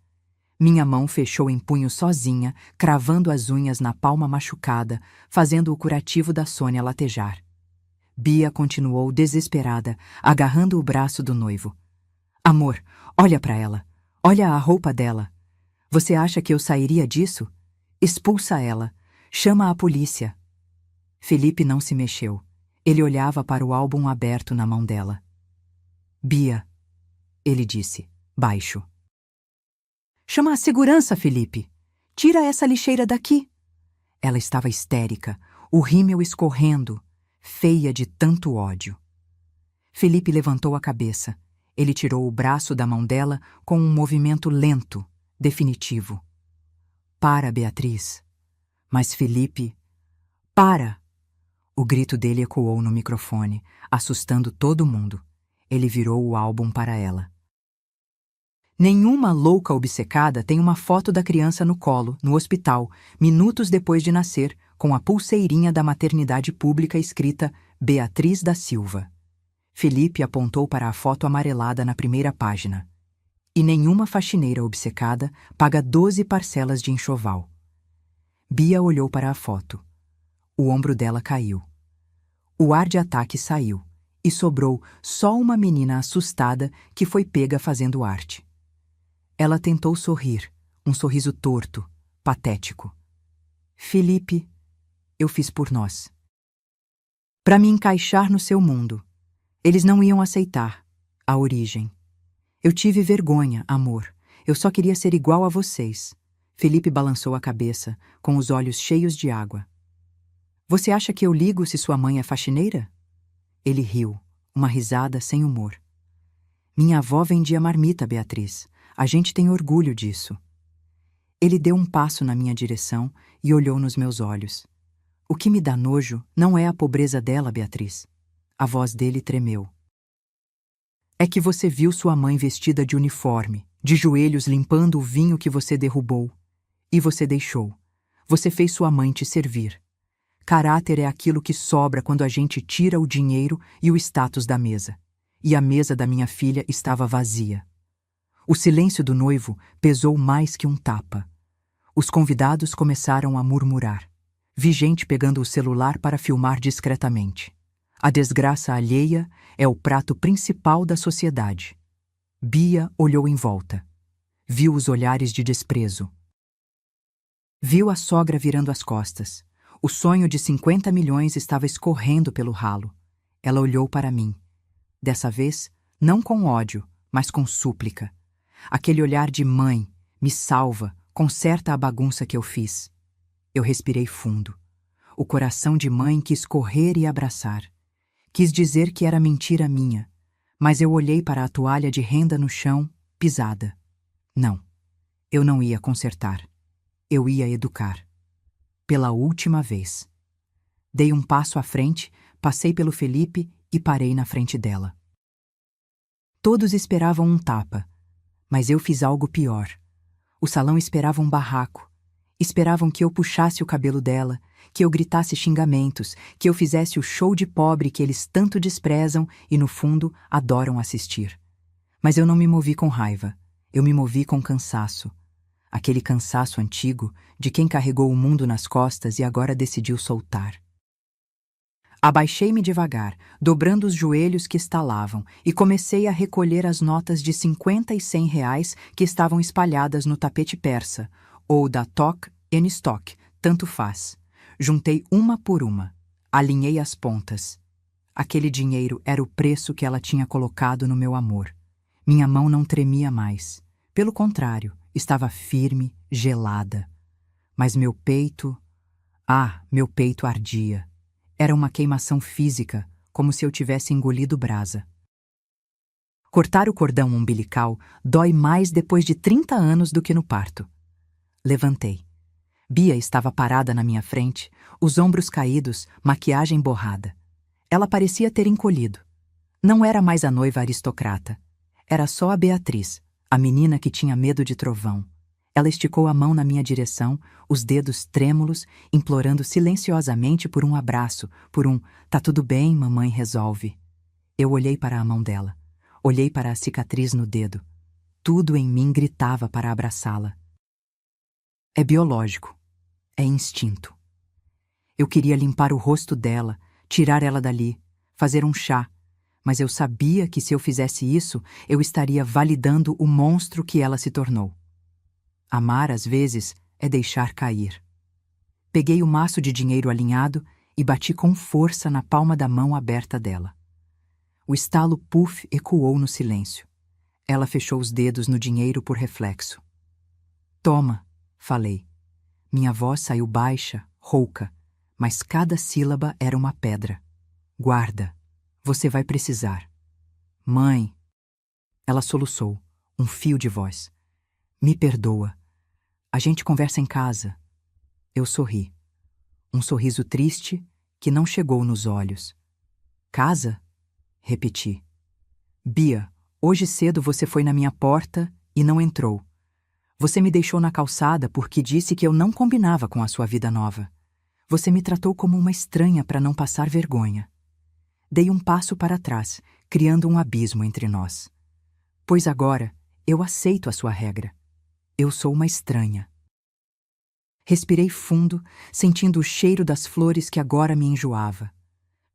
Minha mão fechou em punho sozinha, cravando as unhas na palma machucada, fazendo o curativo da Sônia latejar. Bia continuou desesperada, agarrando o braço do noivo. Amor, olha para ela. Olha a roupa dela. Você acha que eu sairia disso? Expulsa ela. Chama a polícia. Felipe não se mexeu. Ele olhava para o álbum aberto na mão dela. Bia, ele disse, baixo. Chama a segurança, Felipe. Tira essa lixeira daqui. Ela estava histérica, o rímel escorrendo, feia de tanto ódio. Felipe levantou a cabeça. Ele tirou o braço da mão dela com um movimento lento, definitivo. Para, Beatriz. Mas Felipe... Para! O grito dele ecoou no microfone, assustando todo mundo. Ele virou o álbum para ela. Nenhuma louca obcecada tem uma foto da criança no colo, no hospital, minutos depois de nascer, com a pulseirinha da maternidade pública escrita Beatriz da Silva. Felipe apontou para a foto amarelada na primeira página. E nenhuma faxineira obcecada paga 12 parcelas de enxoval. Bia olhou para a foto. O ombro dela caiu. O ar de ataque saiu, e sobrou só uma menina assustada que foi pega fazendo arte. Ela tentou sorrir, um sorriso torto, patético. Felipe, eu fiz por nós. Para me encaixar no seu mundo. Eles não iam aceitar a origem. Eu tive vergonha, amor. Eu só queria ser igual a vocês. Felipe balançou a cabeça, com os olhos cheios de água. Você acha que eu ligo se sua mãe é faxineira? Ele riu, uma risada sem humor. Minha avó vendia marmita, Beatriz. A gente tem orgulho disso. Ele deu um passo na minha direção e olhou nos meus olhos. O que me dá nojo não é a pobreza dela, Beatriz. A voz dele tremeu. É que você viu sua mãe vestida de uniforme, de joelhos limpando o vinho que você derrubou. E você deixou. Você fez sua mãe te servir. Caráter é aquilo que sobra quando a gente tira o dinheiro e o status da mesa. E a mesa da minha filha estava vazia. O silêncio do noivo pesou mais que um tapa. Os convidados começaram a murmurar. Vi gente pegando o celular para filmar discretamente. A desgraça alheia é o prato principal da sociedade. Bia olhou em volta. Viu os olhares de desprezo. Viu a sogra virando as costas. O sonho de 50 milhões estava escorrendo pelo ralo. Ela olhou para mim. Dessa vez, não com ódio, mas com súplica. Aquele olhar de mãe, me salva, conserta a bagunça que eu fiz. Eu respirei fundo. O coração de mãe quis correr e abraçar. Quis dizer que era mentira minha, mas eu olhei para a toalha de renda no chão, pisada. Não, eu não ia consertar. Eu ia educar. Pela última vez. Dei um passo à frente, passei pelo Felipe e parei na frente dela. Todos esperavam um tapa, mas eu fiz algo pior. O salão esperava um barraco. Esperavam que eu puxasse o cabelo dela, que eu gritasse xingamentos, que eu fizesse o show de pobre que eles tanto desprezam e, no fundo, adoram assistir. Mas eu não me movi com raiva. Eu me movi com cansaço. Aquele cansaço antigo de quem carregou o mundo nas costas e agora decidiu soltar. Abaixei-me devagar, dobrando os joelhos que estalavam, e comecei a recolher as notas de 50 e 100 reais que estavam espalhadas no tapete persa, ou da Tok and Stock, tanto faz. Juntei uma por uma. Alinhei as pontas. Aquele dinheiro era o preço que ela tinha colocado no meu amor. Minha mão não tremia mais. Pelo contrário, estava firme, gelada. Mas meu peito... meu peito ardia. Era uma queimação física, como se eu tivesse engolido brasa. Cortar o cordão umbilical dói mais depois de 30 anos do que no parto. Levantei. Bia estava parada na minha frente, os ombros caídos, maquiagem borrada. Ela parecia ter encolhido. Não era mais a noiva aristocrata. Era só a Beatriz, a menina que tinha medo de trovão. Ela esticou a mão na minha direção, os dedos trêmulos, implorando silenciosamente por um abraço, por um "tá tudo bem, mamãe resolve". Eu olhei para a mão dela. Olhei para a cicatriz no dedo. Tudo em mim gritava para abraçá-la. É biológico. É instinto. Eu queria limpar o rosto dela, tirar ela dali, fazer um chá, mas eu sabia que se eu fizesse isso, eu estaria validando o monstro que ela se tornou. Amar, às vezes, é deixar cair. Peguei o maço de dinheiro alinhado e bati com força na palma da mão aberta dela. O estalo puff ecoou no silêncio. Ela fechou os dedos no dinheiro por reflexo. Toma, falei. Minha voz saiu baixa, rouca, mas cada sílaba era uma pedra. Guarda, você vai precisar. Mãe. Ela soluçou, um fio de voz. Me perdoa. A gente conversa em casa. Eu sorri. Um sorriso triste que não chegou nos olhos. Casa? Repeti. Bia, hoje cedo você foi na minha porta e não entrou. Você me deixou na calçada porque disse que eu não combinava com a sua vida nova. Você me tratou como uma estranha para não passar vergonha. Dei um passo para trás, criando um abismo entre nós. Pois agora eu aceito a sua regra. Eu sou uma estranha. Respirei fundo, sentindo o cheiro das flores que agora me enjoava.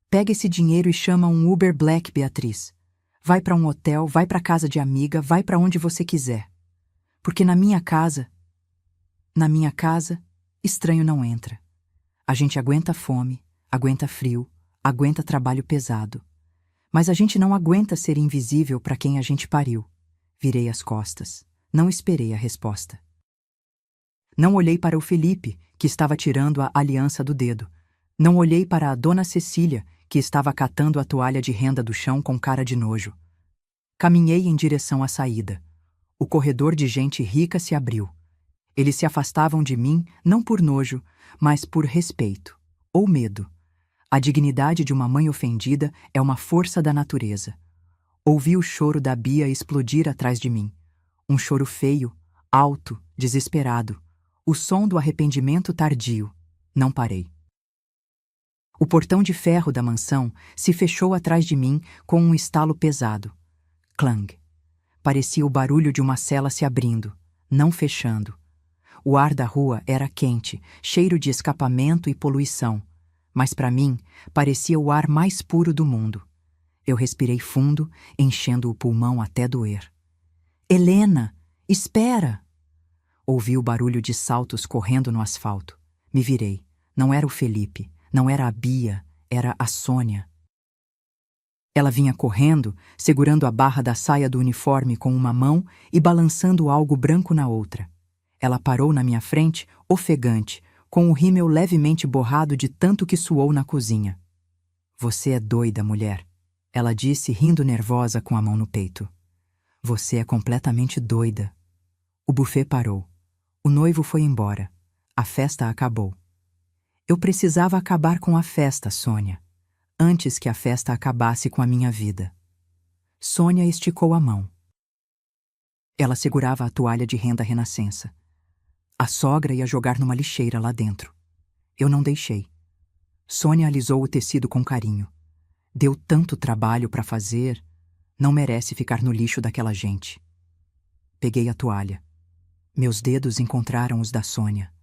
Pega esse dinheiro e chama um Uber Black, Beatriz. Vai para um hotel, vai para casa de amiga, vai para onde você quiser. Porque na minha casa, estranho não entra. A gente aguenta fome, aguenta frio, aguenta trabalho pesado. Mas a gente não aguenta ser invisível para quem a gente pariu. Virei as costas. Não esperei a resposta. Não olhei para o Felipe, que estava tirando a aliança do dedo. Não olhei para a dona Cecília, que estava catando a toalha de renda do chão com cara de nojo. Caminhei em direção à saída. O corredor de gente rica se abriu. Eles se afastavam de mim, não por nojo, mas por respeito, ou medo. A dignidade de uma mãe ofendida é uma força da natureza. Ouvi o choro da Bia explodir atrás de mim. Um choro feio, alto, desesperado. O som do arrependimento tardio. Não parei. O portão de ferro da mansão se fechou atrás de mim com um estalo pesado. Clang. Parecia o barulho de uma cela se abrindo, não fechando. O ar da rua era quente, cheiro de escapamento e poluição, mas para mim parecia o ar mais puro do mundo. Eu respirei fundo, enchendo o pulmão até doer. Helena, espera! Ouvi o barulho de saltos correndo no asfalto. Me virei. Não era o Felipe, não era a Bia, era a Sônia. Ela vinha correndo, segurando a barra da saia do uniforme com uma mão e balançando algo branco na outra. Ela parou na minha frente, ofegante, com o rímel levemente borrado de tanto que suou na cozinha. Você é doida, mulher, ela disse, rindo nervosa com a mão no peito. Você é completamente doida. O buffet parou. O noivo foi embora. A festa acabou. Eu precisava acabar com a festa, Sônia, antes que a festa acabasse com a minha vida. Sônia esticou a mão. Ela segurava a toalha de renda renascença. A sogra ia jogar numa lixeira lá dentro. Eu não deixei. Sônia alisou o tecido com carinho. Deu tanto trabalho para fazer, não merece ficar no lixo daquela gente. Peguei a toalha. Meus dedos encontraram os da Sônia.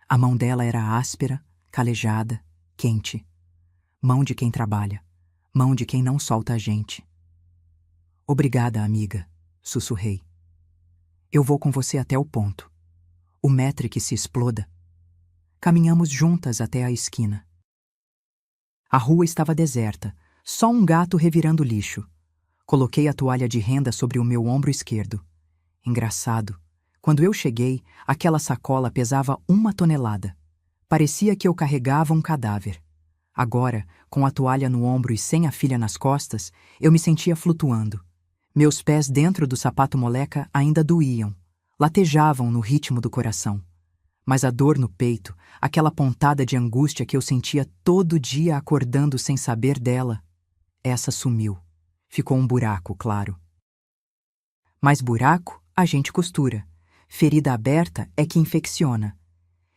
A mão dela era áspera, calejada, quente. Mão de quem trabalha. Mão de quem não solta a gente. Obrigada, amiga, sussurrei. Eu vou com você até o ponto. O metre que se exploda. Caminhamos juntas até a esquina. A rua estava deserta, só um gato revirando lixo. Coloquei a toalha de renda sobre o meu ombro esquerdo. Engraçado. Quando eu cheguei, aquela sacola pesava 1 tonelada. Parecia que eu carregava um cadáver. Agora, com a toalha no ombro e sem a filha nas costas, eu me sentia flutuando. Meus pés dentro do sapato moleca ainda doíam, latejavam no ritmo do coração. Mas a dor no peito, aquela pontada de angústia que eu sentia todo dia acordando sem saber dela, essa sumiu. Ficou um buraco, claro. Mas buraco, a gente costura. Ferida aberta é que infecciona.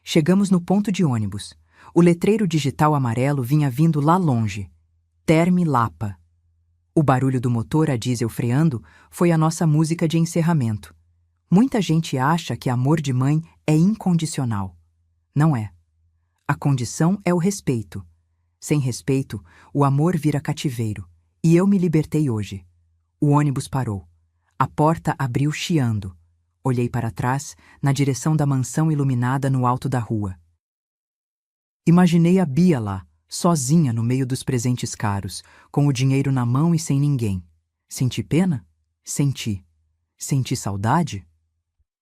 Chegamos no ponto de ônibus. O letreiro digital amarelo vinha vindo lá longe. Terme Lapa. O barulho do motor a diesel freando foi a nossa música de encerramento. Muita gente acha que amor de mãe é incondicional. Não é. A condição é o respeito. Sem respeito, o amor vira cativeiro. E eu me libertei hoje. O ônibus parou. A porta abriu chiando. Olhei para trás, na direção da mansão iluminada no alto da rua. Imaginei a Bia lá, sozinha no meio dos presentes caros, com o dinheiro na mão e sem ninguém. Senti pena? Senti. Senti saudade?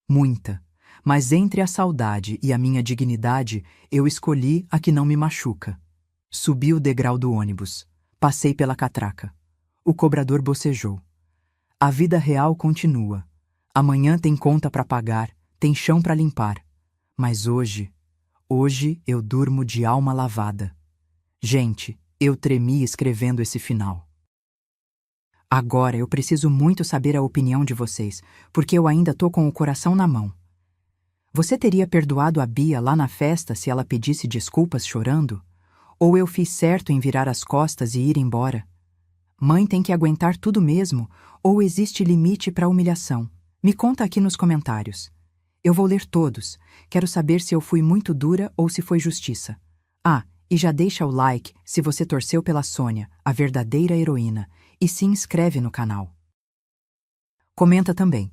Muita. Mas entre a saudade e a minha dignidade, eu escolhi a que não me machuca. Subi o degrau do ônibus. Passei pela catraca. O cobrador bocejou. A vida real continua. Amanhã tem conta para pagar, tem chão para limpar. Mas hoje eu durmo de alma lavada. Gente, eu tremi escrevendo esse final. Agora eu preciso muito saber a opinião de vocês, porque eu ainda tô com o coração na mão. Você teria perdoado a Bia lá na festa se ela pedisse desculpas chorando? Ou eu fiz certo em virar as costas e ir embora? Mãe tem que aguentar tudo mesmo, ou existe limite para a humilhação? Me conta aqui nos comentários. Eu vou ler todos. Quero saber se eu fui muito dura ou se foi justiça. Ah, e já deixa o like se você torceu pela Sônia, a verdadeira heroína, e se inscreve no canal. Comenta também.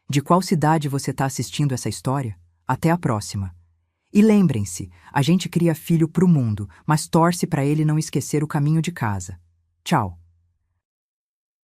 De qual cidade você está assistindo essa história? Até a próxima. E lembrem-se, a gente cria filho pro mundo, mas torce para ele não esquecer o caminho de casa. Tchau.